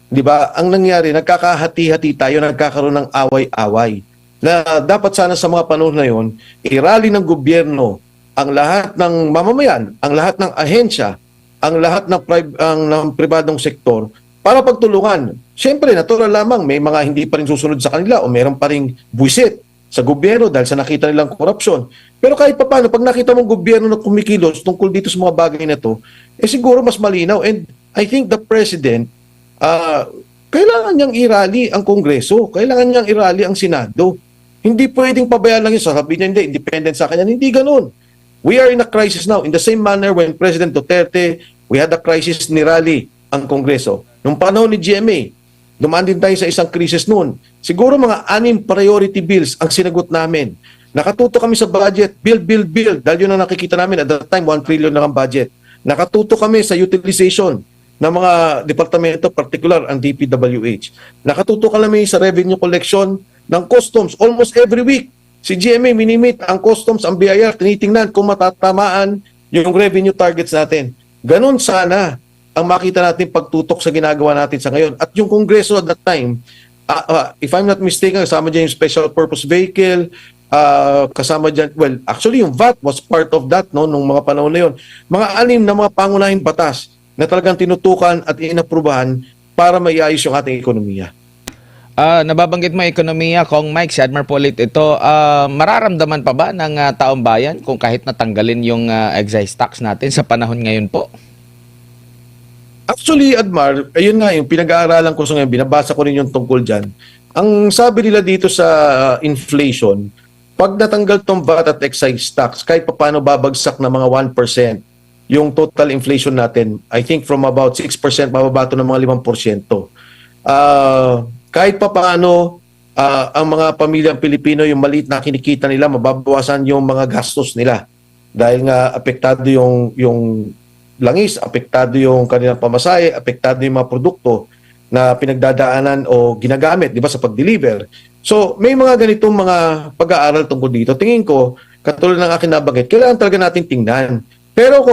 Di ba? Ang nangyari, nagkakahati-hati tayo, nagkakaroon ng away-away. Na dapat sana sa mga panahon na yon, irali ng gobyerno ang lahat ng mamamayan, ang lahat ng ahensya, ang lahat ng pribadong sektor para pagtulungan. Siyempre, natural lamang may mga hindi pa rin susunod sa kanila o meron pa rin buwisit sa gobyerno dahil sa nakita nilang korupsyon. Pero kahit pa paano, pag nakita mong gobyerno na kumikilos tungkol dito sa mga bagay na to, siguro mas malinaw. And I think the President, kailangan niyang irali ang Kongreso, kailangan niyang irali ang Senado. Hindi pwedeng pabayaan lang yun. Sasabihin niya, hindi, independent sa kanya. Hindi ganun. We are in a crisis now. In the same manner when President Duterte, we had a crisis ni rally ang Kongreso. Nung panahon ni GMA, dumaan din tayo sa isang crisis noon. Siguro mga 6 priority bills ang sinagot namin. Nakatuto kami sa budget, build. Dahil yun ang nakikita namin at that time, 1 trillion lang ang budget. Nakatuto kami sa utilization ng mga departamento, particular ang DPWH. Nakatuto kami sa revenue collection ng customs almost every week. Si GMA minimit ang customs, ang BIR, tinitingnan kung matatamaan yung revenue targets natin. Ganon sana ang makita natin pagtutok sa ginagawa natin sa ngayon. At yung Kongreso at that time, if I'm not mistaken, kasama dyan yung special purpose vehicle, kasama dyan, well, actually yung VAT was part of that no, nung mga panahon na yun. Mga 6 na mga pangunahing batas na talagang tinutukan at inaprubahan para maiayos yung ating ekonomiya. Nababanggit mo ekonomiya, Kong Mike, si Admiral Polit, ito, mararamdaman pa ba ng taong bayan kung kahit natanggalin yung excise tax natin sa panahon ngayon po? Actually, Admar, ayun nga yung pinag-aaralan ko sa ngayon, binabasa ko rin yung tungkol dyan. Ang sabi nila dito sa inflation, pag natanggal tong VAT at excise tax, kahit paano babagsak na mga 1%, yung total inflation natin, I think from about 6%, bababa to ng mga 5%. Kahit paano, ang mga pamilyang Pilipino, yung maliit na kinikita nila, mababawasan yung mga gastos nila. Dahil nga apektado yung langis, apektado yung kanilang pamasahe, apektado yung mga produkto na pinagdadaanan o ginagamit, di ba, sa pag-deliver. So, may mga ganitong mga pag-aaral tungkol dito. Tingin ko, katulad ng akin nabanggit, kailangan talaga natin tingnan. Pero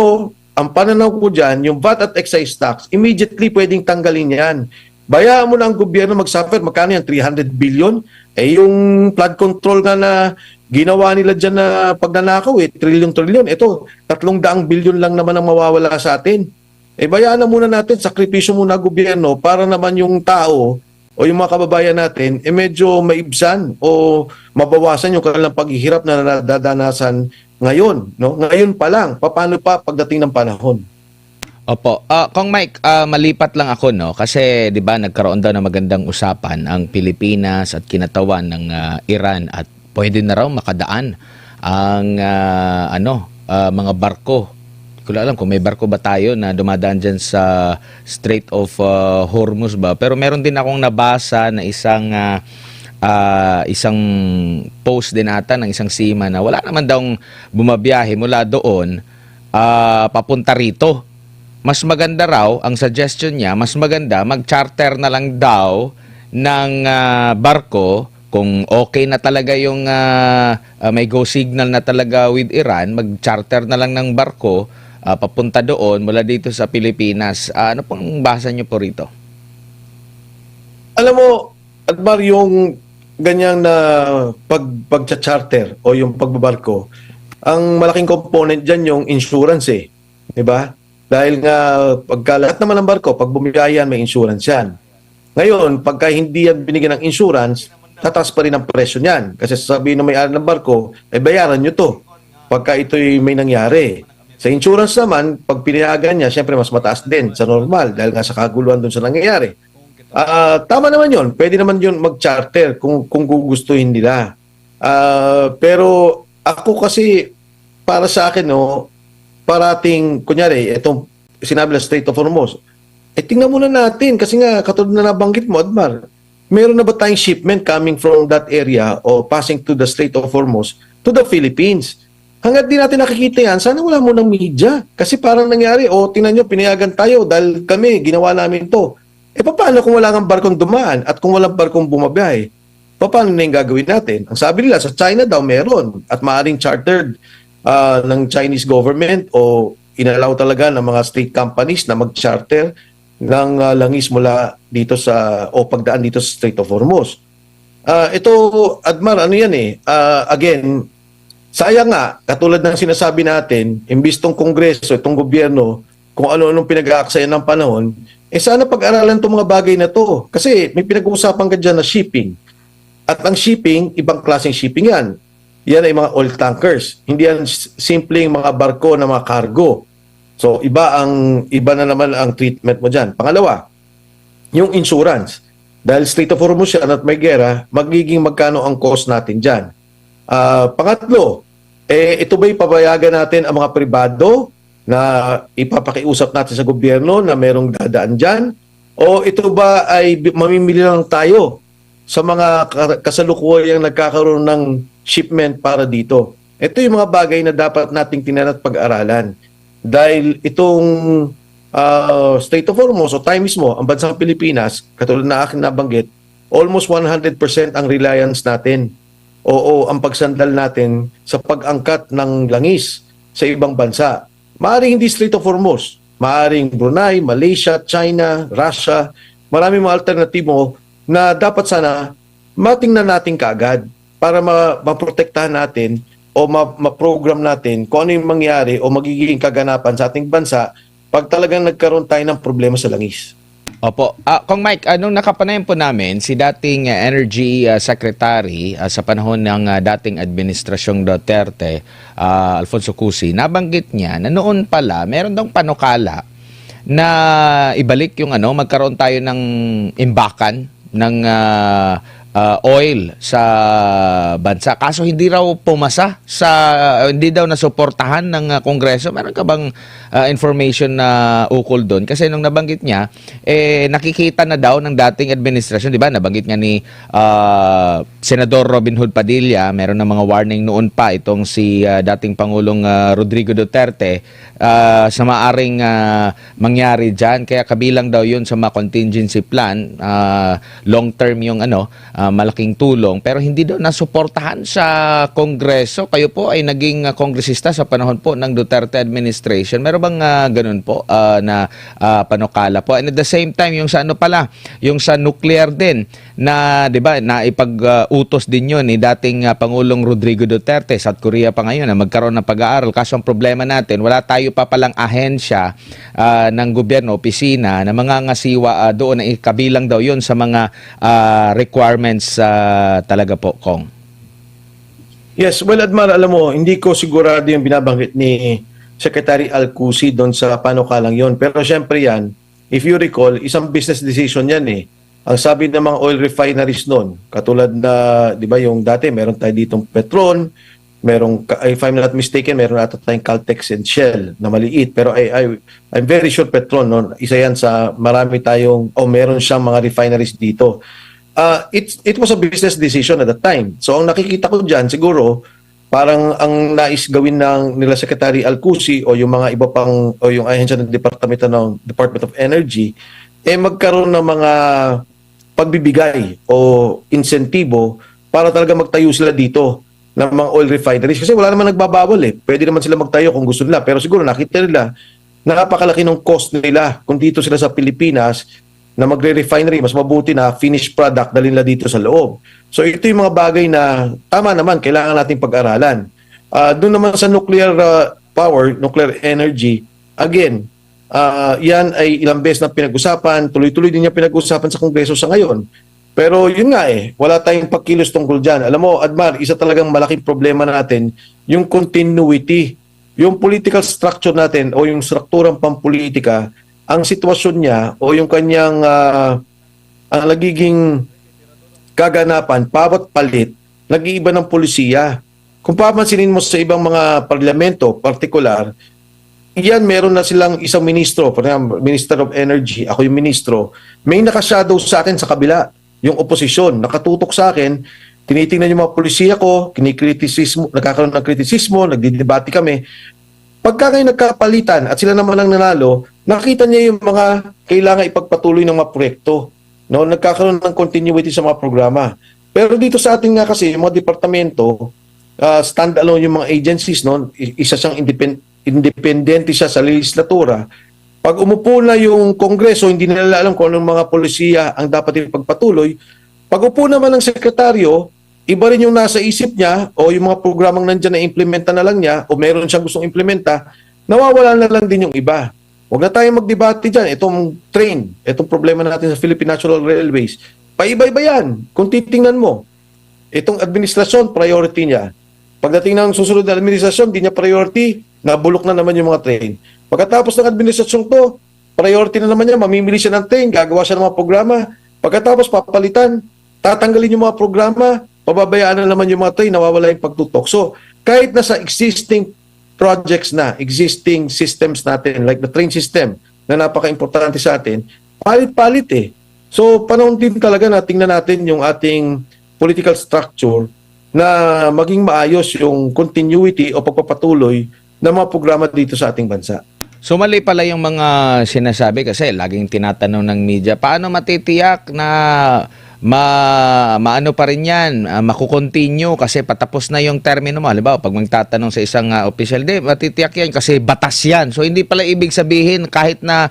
ang pananaw ko dyan, yung VAT at excise tax, immediately pwedeng tanggalin yan. Bayaan mo na ang gobyerno mag-suffer, magkano yan, 300 billion? Eh yung flood control nga na ginawa nila dyan na pagnanakaw, trillion-trillion. Ito, 300 billion lang naman ang mawawala sa atin. Eh bayaan na muna natin, sakripisyo muna ang gobyerno para naman yung tao o yung mga kababayan natin, medyo maibsan o mabawasan yung kanilang paghihirap na nadadanasan ngayon. No? Ngayon pa lang, paano pa pagdating ng panahon? Opo. Kung Mike, malipat lang ako, no? Kasi 'di ba nagkaroon daw ng magandang usapan ang Pilipinas at kinatawan ng Iran at pwede na raw makadaan ang mga barko. Hindi ko alam kung may barko ba tayo na dumadaan diyan sa Strait of Hormuz ba. Pero meron din akong nabasa na isang post din ata ng isang seaman na wala naman daw bumabiyahe mula doon papunta rito. Mas maganda raw, ang suggestion niya, mas maganda mag-charter na lang daw ng barko kung okay na talaga yung may go signal na talaga with Iran, mag-charter na lang ng barko papunta doon mula dito sa Pilipinas. Ano pong basa niyo po rito? Alam mo, Admar, yung ganyang na pag-charter o yung pagbabarko, ang malaking component dyan yung insurance eh. Diba? Dahil nga, pagka lahat naman ng barko, pag bumiyayan, may insurance yan. Ngayon, pagka hindi yan binigyan ng insurance, tataas pa rin ang presyo niyan. Kasi sasabihin ng may-ari ng barko, bayaran nyo to. Pagka ito'y may nangyari. Sa insurance naman, pag pinayagan niya, syempre mas mataas din sa normal dahil nga sa kaguluhan dun sa nangyayari. Tama naman yun. Pwede naman yun mag-charter kung gugustuhin nila. Pero ako kasi, para sa akin, no, parating, kunyari, itong sinabi na Strait of Hormuz, tingnan muna natin, kasi nga, katulad na nabanggit mo, Admar, meron na ba tayong shipment coming from that area o passing to the Strait of Hormuz to the Philippines? Hanggat di natin nakikita yan, sana wala munang media. Kasi parang nangyari, tingnan nyo, pinayagan tayo dahil kami, ginawa namin to. Paano kung wala kang barkong dumaan at kung walang barkong bumabiyahe? Paano na yung gagawin natin? Ang sabi nila, sa China daw meron at maaaring chartered ng Chinese government o inalaw talaga ng mga state companies na mag-charter ng langis mula dito o pagdaan dito sa Strait of Hormuz. Ito, Admar, ano yan again, sayang nga, katulad ng sinasabi natin, imbis tong Kongreso, itong gobyerno, kung ano-anong pinag-aaksayan ng panahon, sana pag-aralan itong mga bagay na to. Kasi may pinag-uusapan ka dyan na shipping. At ang shipping, ibang klaseng shipping yan. Yan ay mga oil tankers. Hindi yan simpleng mga barko na mga cargo. So, iba na naman ang treatment mo dyan. Pangalawa, yung insurance. Dahil Strait of Hormuz yan at may gera, magiging magkano ang cost natin dyan. Pangatlo, ito ba'y papayagan natin ang mga pribado na ipapakiusap natin sa gobyerno na merong dadaan dyan? O ito ba ay mamimili lang tayo sa mga kasalukuyang nagkakaroon ng shipment para dito? Ito yung mga bagay na dapat nating tingnan at pag-aralan. Dahil itong Strait of Hormuz o tayo mismo, ang bansang Pilipinas, katulad na aking nabanggit, almost 100% ang reliance natin o ang pagsandal natin sa pag-angkat ng langis sa ibang bansa. Maaring hindi Strait of Hormuz, maaring Brunei, Malaysia, China, Russia, maraming mga alternatibo na dapat sana matingnan natin kaagad para maprotektahan natin o ma-program natin kung ano yung mangyari o magiging kaganapan sa ating bansa pag talagang nagkaroon tayo ng problema sa langis. Opo. Kung Mike, nung nakapanayan po namin, si dating Energy Secretary sa panahon ng dating Administrasyong Duterte, Alfonso Cusi, nabanggit niya na noon pala, meron daw panukala na ibalik yung magkaroon tayo ng imbakan ng oil sa bansa. Kaso hindi raw pumasa hindi daw nasuportahan ng Kongreso. Meron ka bang information na ukol doon? Kasi nung nabanggit niya, nakikita na daw ng dating administrasyon, di ba? Nabanggit nga ni Senador Robin Hood Padilla, meron na mga warning noon pa itong si dating Pangulong Rodrigo Duterte sa maaring mangyari dyan. Kaya kabilang daw yun sa mga contingency plan, long term yung malaking tulong, pero hindi daw nasuportahan sa Kongreso. Kayo po ay naging kongresista sa panahon po ng Duterte administration. Meron bang ganun po na panukala po? And at the same time, yung sa yung sa nuclear din, na 'di ba, na ipag-utos din yun ni dating Pangulong Rodrigo Duterte, South Korea pa ngayon na magkaroon ng pag-aaral. Kaso ang problema natin, wala tayo pa palang ahensya ng gobyerno, opisina na mangangasiwa doon, na kabilang daw yun sa mga requirements talaga po, Kong. Yes, well, Admar, alam mo, hindi ko sigurado yung binabanggit ni Secretary Alcusi doon sa panukalang yon. Pero syempre yan, if you recall, isang business decision yan eh. Ang sabi ng mga oil refineries noon, katulad na, di ba, yung dati, meron tayo ditong Petron, merong, if I'm not mistaken, meron ata tayong Caltex and Shell na maliit. Pero I'm very sure Petron, no? Isa yan sa marami tayong, meron siyang mga refineries dito. It was a business decision at the time. So ang nakikita ko diyan siguro parang ang nais gawin nila Secretary Alcusi o yung mga iba pang o yung ahensya ng Department of Energy magkaroon ng mga pagbibigay o insentibo para talaga magtayo sila dito ng mga oil refineries kasi wala naman nagbabawal eh. Pwede naman sila magtayo kung gusto nila pero siguro nakita nila napakalaki ng cost nila kung dito sila sa Pilipinas na magre-refinery, mas mabuti na finished product dalhin nila dito sa loob. So ito yung mga bagay na tama naman, kailangan nating pag-aralan. Doon naman sa nuclear power, nuclear energy, again, yan ay ilang beses na pinag-usapan, tuloy-tuloy din niya pinag-usapan sa Kongreso sa ngayon. Pero yun nga wala tayong pagkilos tungkol dyan. Alam mo, Admar, isa talagang malaking problema natin, yung continuity, yung political structure natin o yung strukturang pampolitika, ang sitwasyon niya o yung kanyang ang nagiging kaganapan, bawat palit, nag-iiba ng polisiya. Kung papansinin mo sa ibang mga parlamento, partikular, yan meron na silang isang ministro, for example, Minister of Energy, ako yung ministro, may nakashadow sa akin sa kabila, yung oposisyon, nakatutok sa akin, tinitingnan yung mga polisiya ko, kinikritisismo, nagkakaroon ng kritisismo, nagdidebate kami. Pagka kayo nagkapalitan at sila naman ang nanalo, nakita niya yung mga kailangan ipagpatuloy ng mga proyekto. No? Nagkakaroon ng continuity sa mga programa. Pero dito sa atin nga kasi, yung mga departamento, stand-alone yung mga agencies, no? Isa siyang independente siya sa legislatura. Pag umupo na yung Kongreso, hindi nila alam kung anong mga polisiya ang dapat ipagpatuloy. Pag upo naman ng sekretaryo, iba rin yung nasa isip niya o yung mga programang nandyan na implementa na lang niya o meron siyang gustong implementa, nawawala na lang din yung iba. Huwag na tayong magdebate dyan. Itong train, itong problema natin sa Philippine National Railways, paiba-iba yan. Kung titingnan mo, itong administrasyon, priority niya. Pagdating ng susunod na administrasyon, di niya priority, nabulok na naman yung mga train. Pagkatapos ng administrasyon to, priority na naman niya, mamimili siya ng train, gagawa siya ng mga programa. Pagkatapos papalitan, tatanggalin yung mga programa, pababayaan na naman yung mga train, nawawala yung pagtutok. So, kahit nasa existing projects na, existing systems natin, like the train system, na napaka-importante sa atin, palit-palit So, panahon din talaga na tingnan natin yung ating political structure na maging maayos yung continuity o pagpapatuloy ng mga programa dito sa ating bansa. So mali pala yung mga sinasabi kasi laging tinatanong ng media, paano matitiyak na maano pa rin yan, makukontinue kasi patapos na yung termino mo. Halimbawa, pag magtatanong sa isang official, matitiyak yan kasi batas yan. So hindi pala ibig sabihin kahit na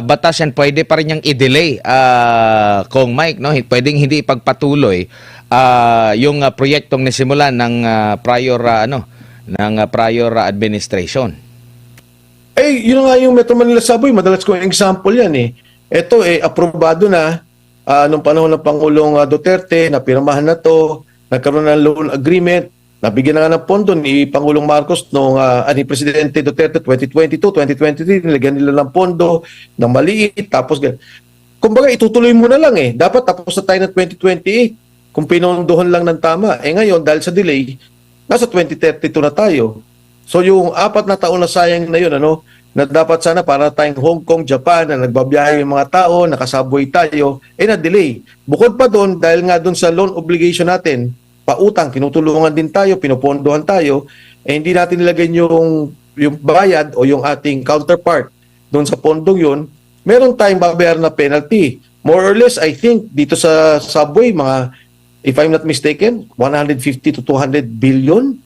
batas yan, pwede pa rin yung i-delay, Kong Mike, no? Pwedeng hindi ipagpatuloy yung proyektong nasimulan ng prior administration. Yun nga yung Metro Manila Subway, madalas ko yung example yan Ito aprobado na nung panahon ng Pangulong Duterte, napirmahan na to, nagkaroon ng loan agreement, Nabigyan na nga ng pondo ni Pangulong Marcos ni Presidente Duterte 2022, 2023, nilagyan nila ng pondo na maliit, tapos kumbaga itutuloy mo na lang eh. Dapat tapos na tayo ng 2028 kung pinondohan lang ng tama. Ngayon, dahil sa delay, nasa 2032 na tayo. So yung 4 na taon na sayang na yun, na dapat sana para tayong Hong Kong, Japan, na nagbabiyahe yung mga tao, nakasubway tayo, na-delay. Bukod pa doon, dahil nga doon sa loan obligation natin, pautang, tinutulungan din tayo, pinupondohan tayo, hindi natin nilagay yung bayad o yung ating counterpart doon sa pondong yun, meron tayong babayar na penalty. More or less, I think, dito sa subway, if I'm not mistaken, 150 to 200 billion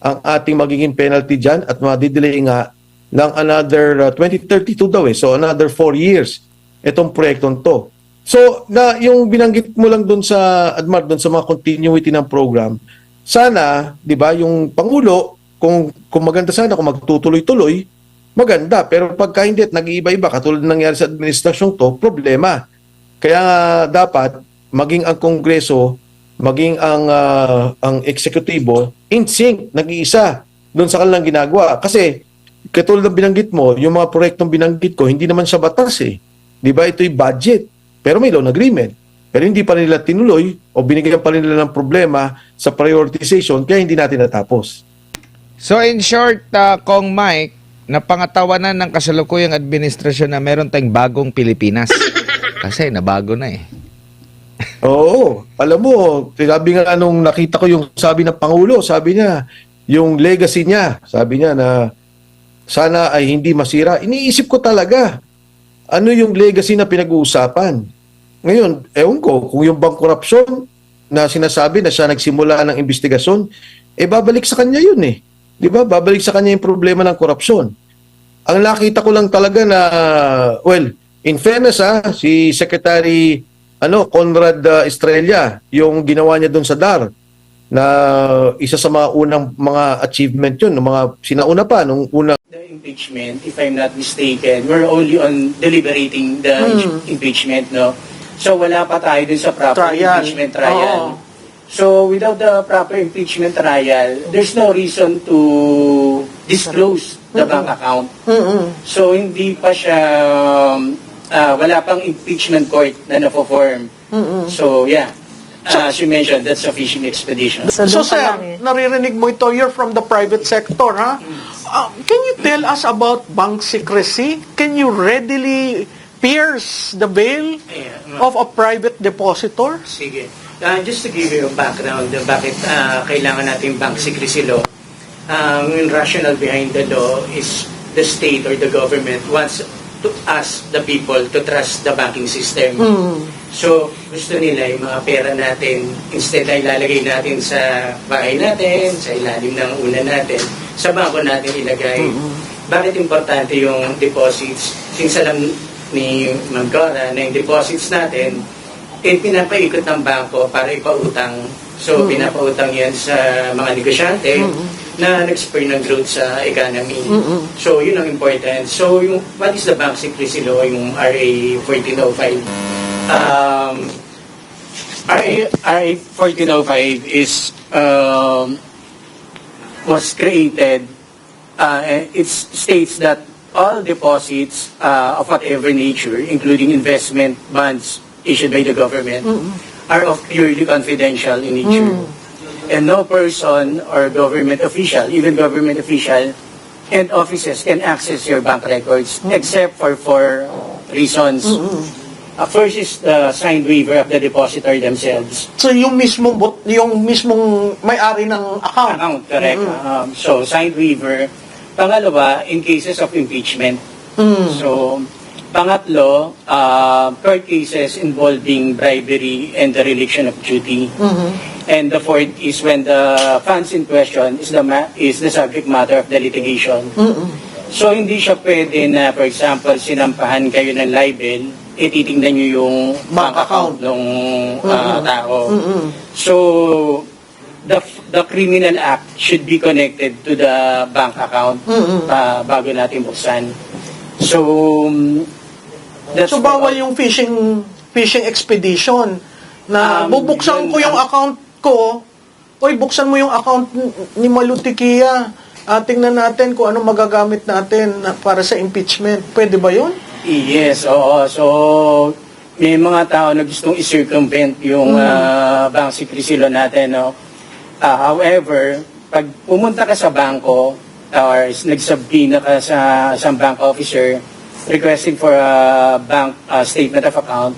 ang ating magiging penalty dyan at madidelay nga ng another 2032 daw eh. So another 4 years itong proyektong to. So yung binanggit mo lang doon sa Admar, doon sa mga continuity ng program, sana, 'di ba, yung pangulo kung maganda sana kung magtutuloy-tuloy, maganda. Pero pagka hindi at nag-iiba-iba katulad ng nangyari sa administrasyong to, problema. Kaya dapat maging ang Kongreso, maging ang eksekutibo in sync, nag-iisa doon sa kanilang ginagawa. Kasi katulad ng binanggit mo, yung mga proyektong binanggit ko, hindi naman siya batas eh. 'Di ba? Ito'y budget. Pero may loan agreement. Pero hindi pa nila tinuloy o binigyan pa nila ng problema sa prioritization kaya hindi natin natapos. So in short, Kong Mike, napangatawanan ng kasalukuyang administrasyon na meron tayong bagong Pilipinas. Kasi nabago na eh. Oo. Alam mo, sabi nga nung nakita ko yung sabi ng Pangulo, sabi niya, yung legacy niya, sabi niya na sana ay hindi masira. Iniisip ko talaga, ano yung legacy na pinag-uusapan? Ngayon, ewan ko, kung yung bank corruption na sinasabi na siya nagsimula ng investigasyon, babalik sa kanya yun eh. Di ba? Babalik sa kanya yung problema ng korupsyon. Ang nakita ko lang talaga na, well, in fairness si Secretary Conrad Estrella, yung ginawa niya doon sa DAR, na isa sa mga unang mga achievement yun, mga sinauna pa, nung unang The impeachment, if I'm not mistaken, we're only on deliberating the impeachment, no? So wala pa tayo dun sa proper impeachment trial. Oo. So without the proper impeachment trial, there's no reason to disclose the bank account. So hindi pa siya, wala pang impeachment court na na-form. So yeah, as you mentioned, that's a fishing expedition. So doon pa sir, lang eh. naririnig mo ito, you're from the private sector, ha? Can you tell us about bank secrecy? Can you readily pierce the veil Yeah. of a private depositor? Sige. Just to give you a background, bakit kailangan natin bank secrecy law, yung rationale behind the law is the state or the government wants to ask the people to trust the banking system. So, gusto nila yung mga pera natin, instead na ilalagay natin sa bahay natin, sa ilalim ng una natin, sa bangko natin ilagay. Bakit importante yung deposits? Since alam ni Ma'am Cora na yung deposits natin, pinapaikot ng bangko para ipautang. So, pinapautang yan sa mga negosyante na nag-spur ng growth sa economy. So, yun ang important. So, what is the bank secrecy law, yung RA 1405? RA 1405 is was created. It states that all deposits of whatever nature, including investment bonds issued by the government, are of purely confidential in nature. And no person or government official, even government official and offices can access your bank records except for 4 reasons. First is the signed waiver of the depositor themselves. So yung mismong may-ari ng account. Correct. So, signed waiver. Pangalawa, in cases of impeachment. So, pangatlo, court cases involving bribery and the dereliction of duty. And the fourth is when the funds in question is the subject matter of the litigation. So, hindi siya pwede na, for example, sinampahan kayo ng libel, titingnan nyo yung bank account ng tao. So, the criminal act should be connected to the bank account bago natin buksan. So, that's So bawal yung fishing expedition na bubuksan ko yung account ko oy, buksan mo yung account ni Malutikia. Tingnan natin kung anong magagamit natin para sa impeachment. Pwede ba yun? Yes, oo. So, may mga tao na gustong i-circumvent yung bank secrecy law natin, no? However, pag pumunta ka sa bangko or nagsubpoena ka sa isang bank officer requesting for a bank statement of account,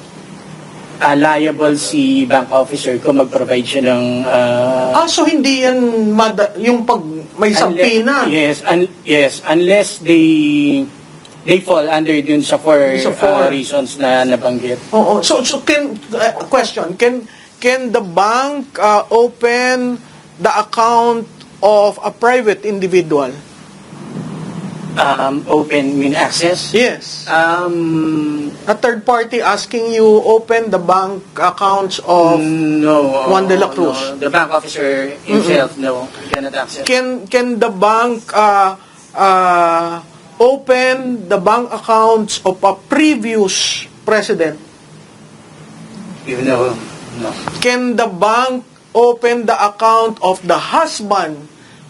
liable si bank officer kung mag-provide siya ng So hindi yan yung pag may sampina. Yes, unless they fall under dun sa four reasons na nabanggit. Oo. So question, can the bank open the account of a private individual? Open mean access? Yes. Um, A third party asking you open the bank accounts of no. Juan de la Cruz. No. The bank officer himself, no, cannot access. Can the bank open the bank accounts of a previous president? No. Can the bank open the account of the husband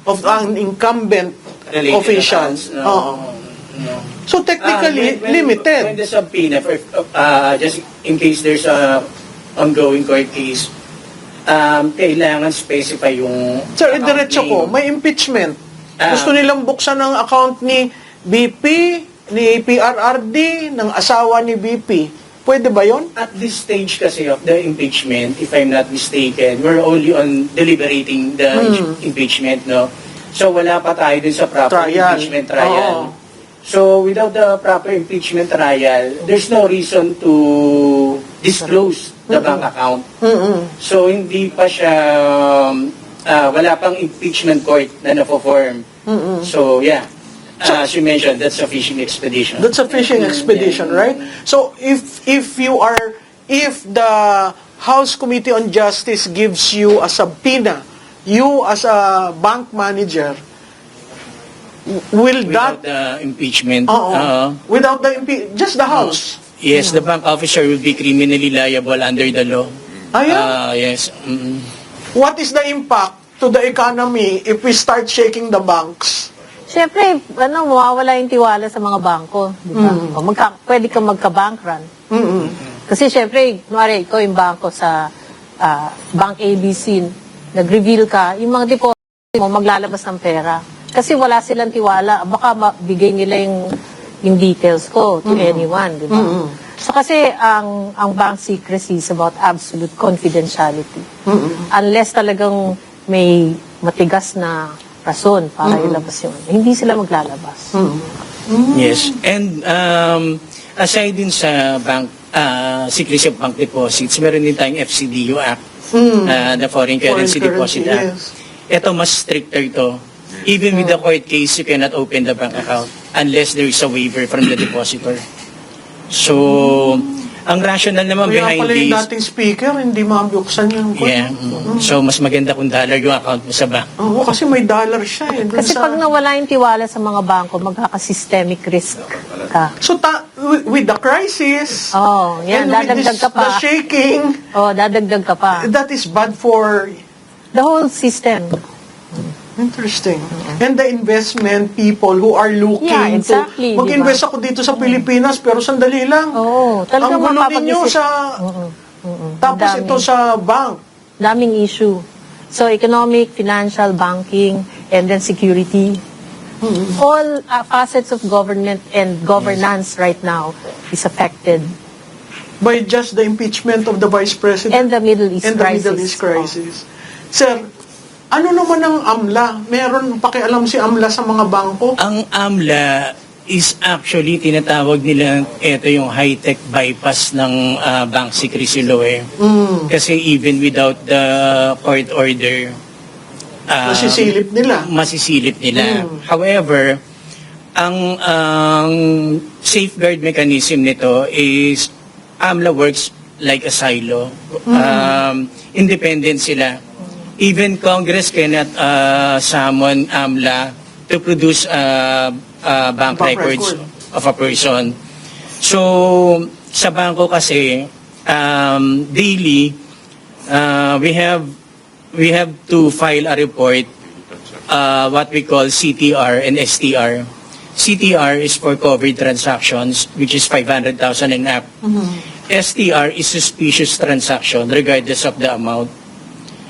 of an incumbent Related official? accounts, no. Oo. No. So technically, When limited. the subpoena, just in case there's a ongoing court case, kailangan specify yung Sir, account diretso ko, name. may impeachment. Ah. Gusto nilang buksan ng account ni BP, ni PRRD, ng asawa ni BP. Pwede ba yon? At this stage kasi of the impeachment, if I'm not mistaken, we're only on deliberating the impeachment, no? So wala pa tayo dun sa proper Trial. impeachment trial. Oo. So without the proper impeachment trial, there's no reason to disclose the bank account. So hindi pa siya, wala pang impeachment court na na-form. So yeah, as you mentioned, that's a fishing expedition. That's a fishing expedition, right? So if the House Committee on Justice gives you a subpoena, you as a bank manager, will Without that the impeachment, without the just the House? yes, the bank officer will be criminally liable under the law. Ayan. Yes. What is the impact to the economy if we start shaking the banks? Siyempre, mawawala yung tiwala sa mga bangko, di ba? O pwede kang magka-bank run. Kasi siyempre, kunwari, ikaw yung bangko sa Bank ABC, nag-reveal ka, yung mga deposit mo, maglalabas ng pera. Kasi wala silang tiwala, baka mabigay nila yung details ko to anyone, di ba? So kasi ang bank secrecy is about absolute confidentiality. Unless talagang may matigas na rason para ilabas yun, hindi sila maglalabas. Yes. And aside din sa bank secrecy of bank deposits, meron din tayong FCDU Act, the Foreign Currency Deposit Act. Yes. Ito mas stricter to. Even with the court case, you cannot open the bank account unless there is a waiver from the depositor. So, ang rationale naman Kaya behind pala yung this, dating speaker, hindi mabuksan yung yeah, so mas maganda kung dollar yung account mo sa bank. Oo, kasi may dollar siya eh. dun Kasi sa- pag nawala yung tiwala sa mga bangko, magkaka-systemic risk ka. So, with the crisis, Oh, yan, and with dadagdag ka the pa. shaking, Oh, dadagdag ka pa. that is bad for... The whole system. Interesting. And the investment people who are looking Yeah, exactly, to... Mag-invest ako dito sa Pilipinas, pero sandali lang. Oo, talagang Ang gulo ninyo mapapag-isip. sa... Tapos Dami. ito sa bank. Daming issue. So, economic, financial, banking, and then security. All facets of government and governance right now is affected. By just the impeachment of the Vice President. And the Middle East and the crisis. Middle East crisis. Sir, ano naman ang AMLA? Meron pakialam si AMLA sa mga bangko? Ang AMLA is actually tinatawag nila ito yung high-tech bypass ng bank secrecy law eh. Kasi even without the court order, Masisilip nila. masisilip nila. However, ang safeguard mechanism nito is AMLA works like a silo. Independent sila. Even Congress cannot summon AMLA to produce bank Bank records record. of a person. So, sa bangko kasi, daily, we have we have to file a report, what we call CTR and STR. CTR is for covered transactions, which is 500,000 and up. STR is suspicious transaction, regardless of the amount.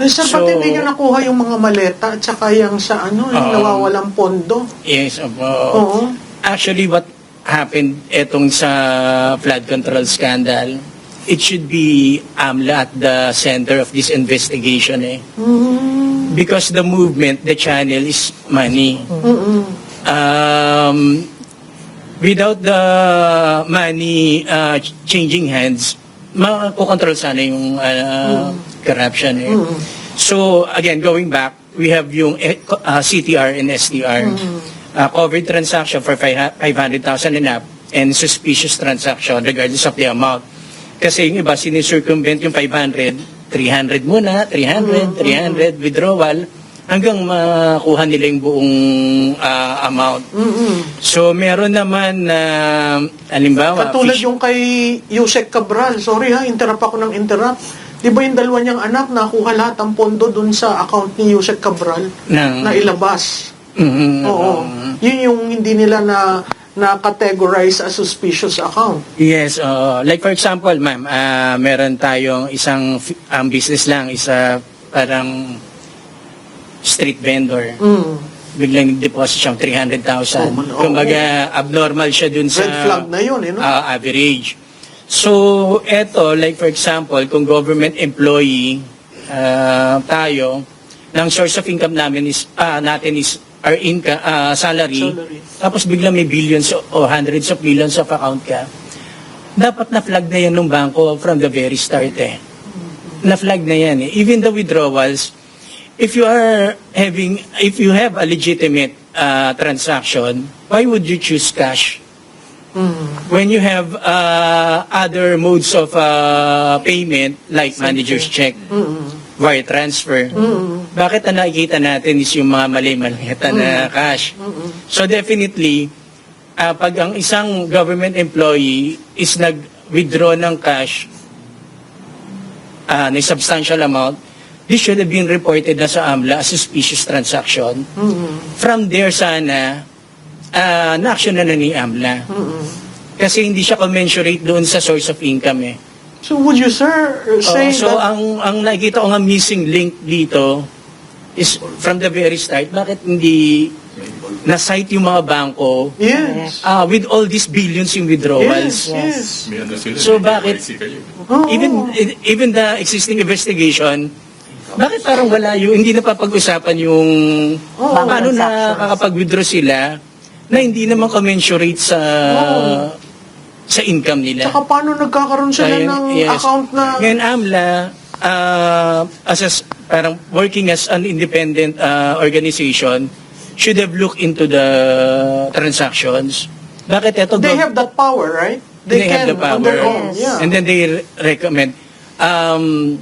Sir, So- ba't hindi nyo nakuha yung mga maleta at saka yung sa yung nawawalang pondo? Yes, Oo. actually what happened etong sa flood control scandal, it should be AMLA at the center of this investigation because the movement, the channel is money. Without the money changing hands, makokontrol sana yung corruption. So again, going back, we have yung CTR and STR. Covered transaction for 500,000 and up, and suspicious transaction regardless of the amount. Kasi yung iba, sinicircumvent yung 500, 300 muna, 300, withdrawal, hanggang makuha nila yung buong amount. So, meron naman na, halimbawa, Katulad yung kay Yusek Cabral. Sorry ha, interrupt ako ng interrupt. Di ba yung dalawa niyang anak nakuha lahat ang pondo dun sa account ni Yusek Cabral na ilabas? Oo. Yun yung hindi nila na-categorize as suspicious account. Yes, like for example, ma'am, meron tayong isang business lang, parang street vendor. Biglang deposit siyang 300,000. Kumbaga, abnormal siya dun sa Red flag na yun, no? average. So, eto, like for example, kung government employee tayo, ng source of income natin is our income, salary, tapos biglang may billions o hundreds of millions of account ka, dapat na-flag na yan ng bangko from the very start Na-flag na yan Even the withdrawals, if you have a legitimate transaction, why would you choose cash? When you have other modes of payment like manager's check, wire transfer, bakit ang nakikita natin is yung mga mali-mali na cash? So definitely, pag ang isang government employee is nag-withdraw ng cash na substantial amount, this should have been reported na sa AMLA as suspicious transaction. From there sana, na-action na ni AMLA. Kasi hindi siya commensurate doon sa source of income So would you, sir, say so that... ang nakikita ko nga missing link dito is from the very start, bakit hindi na-cite yung mga bangko Yes. with all these billions in withdrawals? Yes. So bakit even the existing investigation, bakit parang wala hindi napapag-usapan yung paano nakakapag-withdraw sila na hindi naman commensurate sa income nila? Saka paano nagkakaroon sila ng account na... Ngayon, AMLA, parang working as an independent organization, should have looked into the transactions. Bakit ito? They have that power, right? They can have the power. on their own. Yeah. And then they recommend. I'm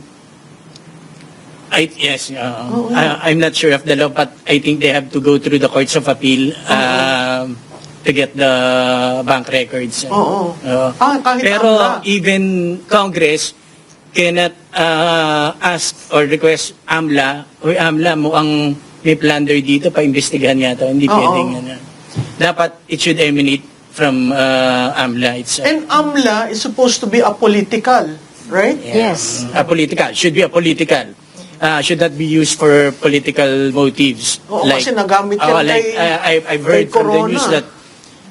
not sure of the law, but I think they have to go through the courts of appeal to get the bank records. Oo. Kahit Pero AMLA. even Congress cannot ask or request AMLA, o AMLA mo ang may plunder dito, pa-investigahan yata. Hindi pwedeng yan. Dapat it should emanate from AMLA itself. And AMLA is supposed to be apolitical, right? Yes. Political. Should be a political. Should not be used for political motives. Oo, kasi nagamit yan I've heard kay from the Corona. news that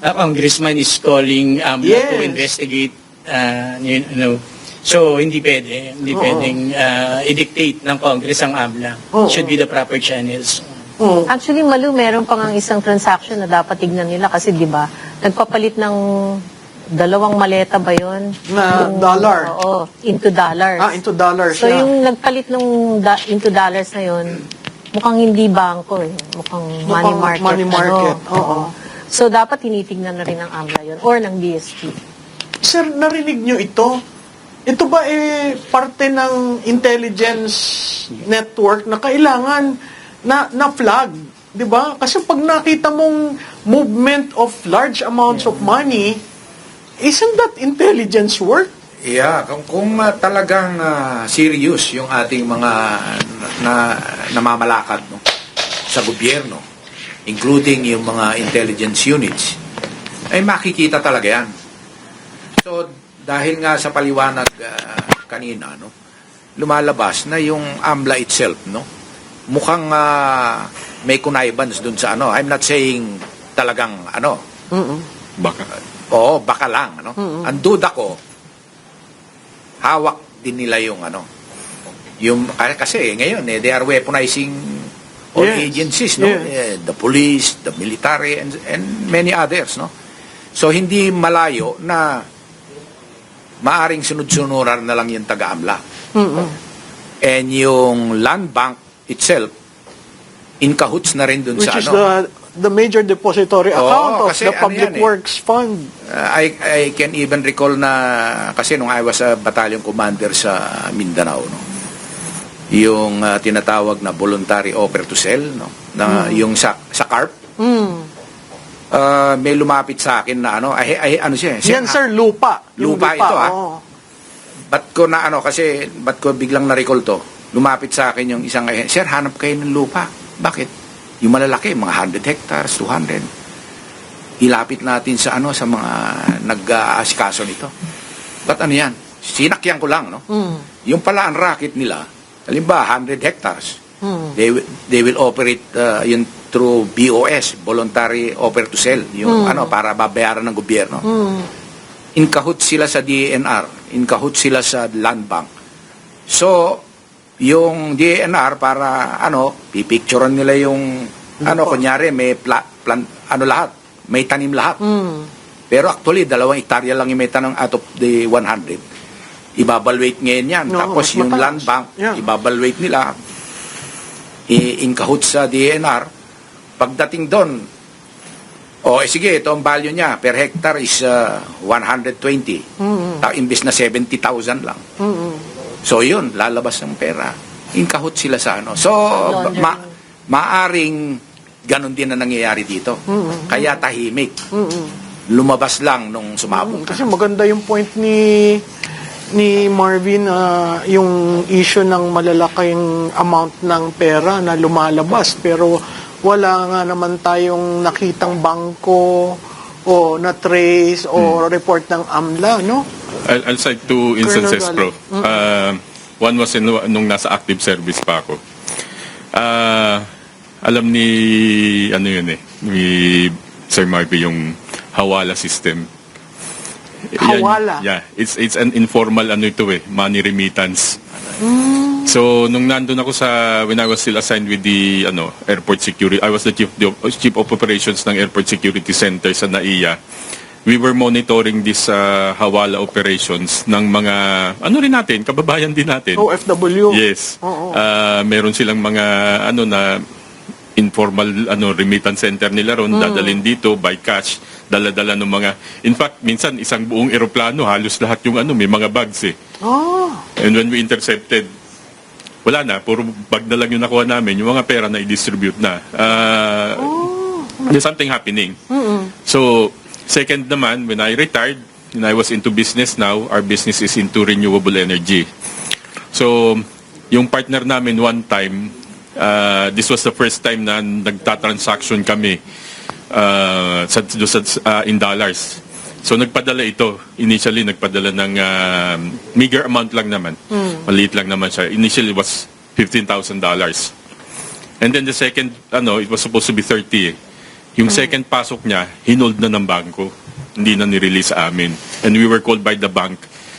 a congressman is calling AMLA to Yes. investigate, So, hindi pwede. Hindi pwedeng i-dictate ng Congress ang AMLA. Should be the proper channels. Actually, Malu, meron pang ang isang transaction na dapat tignan nila kasi, di ba, nagpapalit ng dalawang maleta ba yun? Na dollar. Oo, into dollars. Into dollars. So, yeah. yung nagpalit ng into dollars na yun, mukhang hindi bangko eh. Mukhang money market. money market, oo. So, dapat tinitignan na rin ng AMLA yun or ng BSP. Sir, narinig nyo ito? Ito ba parte ng intelligence network na kailangan na flag, 'di ba? Kasi pag nakita mong movement of large amounts of money, isn't that intelligence work? Yeah, kung talagang serious yung ating mga namamalakad no, sa gobyerno, including yung mga intelligence units, ay makikita talaga yan. So, dahil nga sa paliwanag kanina, no, lumalabas na yung AMLA itself, no, mukhang may connivance dun sa ano. I'm not saying talagang ano. Baka. Oo, baka lang. Ano? Ang duda ko, hawak din nila yung ano. Yung, kasi ngayon, they are weaponizing all agencies, no? The police, the military, and many others, no? So, hindi malayo na maaring sunod-sunuran na lang yung taga-AMLA. And yung land bank itself, in cahoots na rin dun Which sa is ano. the major depository account of kasi the ano Public yan Works Fund. I can even recall na kasi nung I was a battalion commander sa Mindanao, no, yung tinatawag na voluntary offer to sell, no, na yung sa CARP, may lumapit sa akin na ano, ano siya, Yan, sir, lupa. Yung Lupa ito, oo. ba't ko na ano, kasi ba't ko biglang na-recall to, lumapit sa akin yung isang, sir, hanap kayo ng lupa. Bakit? Yung malalaki, mga 100 hectares, 200. Ilapit natin sa ano, sa mga nag-aasikaso nito. Ba't ano yan? Sinakyan ko lang, no? Yung pala ang racket nila, halimbawa 100 hectares, they will operate yun through BOS, voluntary offer to sell, yung ano, para babayaran ng gobyerno. In cahoots sila sa DENR, in cahoots sila sa land bank. So, yung DENR para ano, pipicturean nila yung ano, kunyari may ano lahat, may tanim lahat. Pero actually, 2 hektarya lang yung may tanong out of the 100. Ibabalwate ngayon yan. No, Tapos mas yung mataas. land bank, Yeah. ibabalwate nila in cahoots sa DENR. Pagdating doon, sige, ito ang value niya. Per hectare is 120. Imbis na 70,000 lang. So yun, lalabas ng pera. In cahoot sila sa ano. So, maaring ganun din na nangyayari dito. Kaya tahimik. Lumabas lang nung sumabog. Kasi maganda yung point ni Marvin, yung issue ng malalaking amount ng pera na lumalabas, pero wala nga naman tayong nakitang bangko o na-trace o report ng AMLA, no? I'll cite 2 instances, Colonel Prof. One was nung nasa active service pa ako. Alam ni, ano yun ni Sir Marvin, yung Hawala system. Hawala? Yeah, it's an informal money remittance. So, nung nandun ako when I was still assigned with the airport security, I was the chief of operations ng Airport Security Center sa NAIA. We were monitoring this Hawala operations ng mga, rin natin, kababayan din natin. OFW? Yes. Oo. Meron silang mga, na informal, remittance center nila ron, dadalhin dito by cash, dala-dala ng mga, in fact, minsan isang buong eroplano, halos lahat yung may mga bags eh. Oh. And when we intercepted, wala na, puro bag na lang yung nakuha namin, yung mga pera na i-distribute na. There's something happening. So, second naman, when I retired, and I was into business now, our business is into renewable energy. So, yung partner namin one time, this was the first time na nagtatransaction kami in dollars. So, nagpadala ito. Initially, nagpadala ng meager amount lang naman. Maliit lang naman siya. Initially, it was $15,000. And then the second, it was supposed to be 30 eh. Yung second pasok niya, hinold na ng bangko. Hindi na nirelease sa amin. And we were called by the bank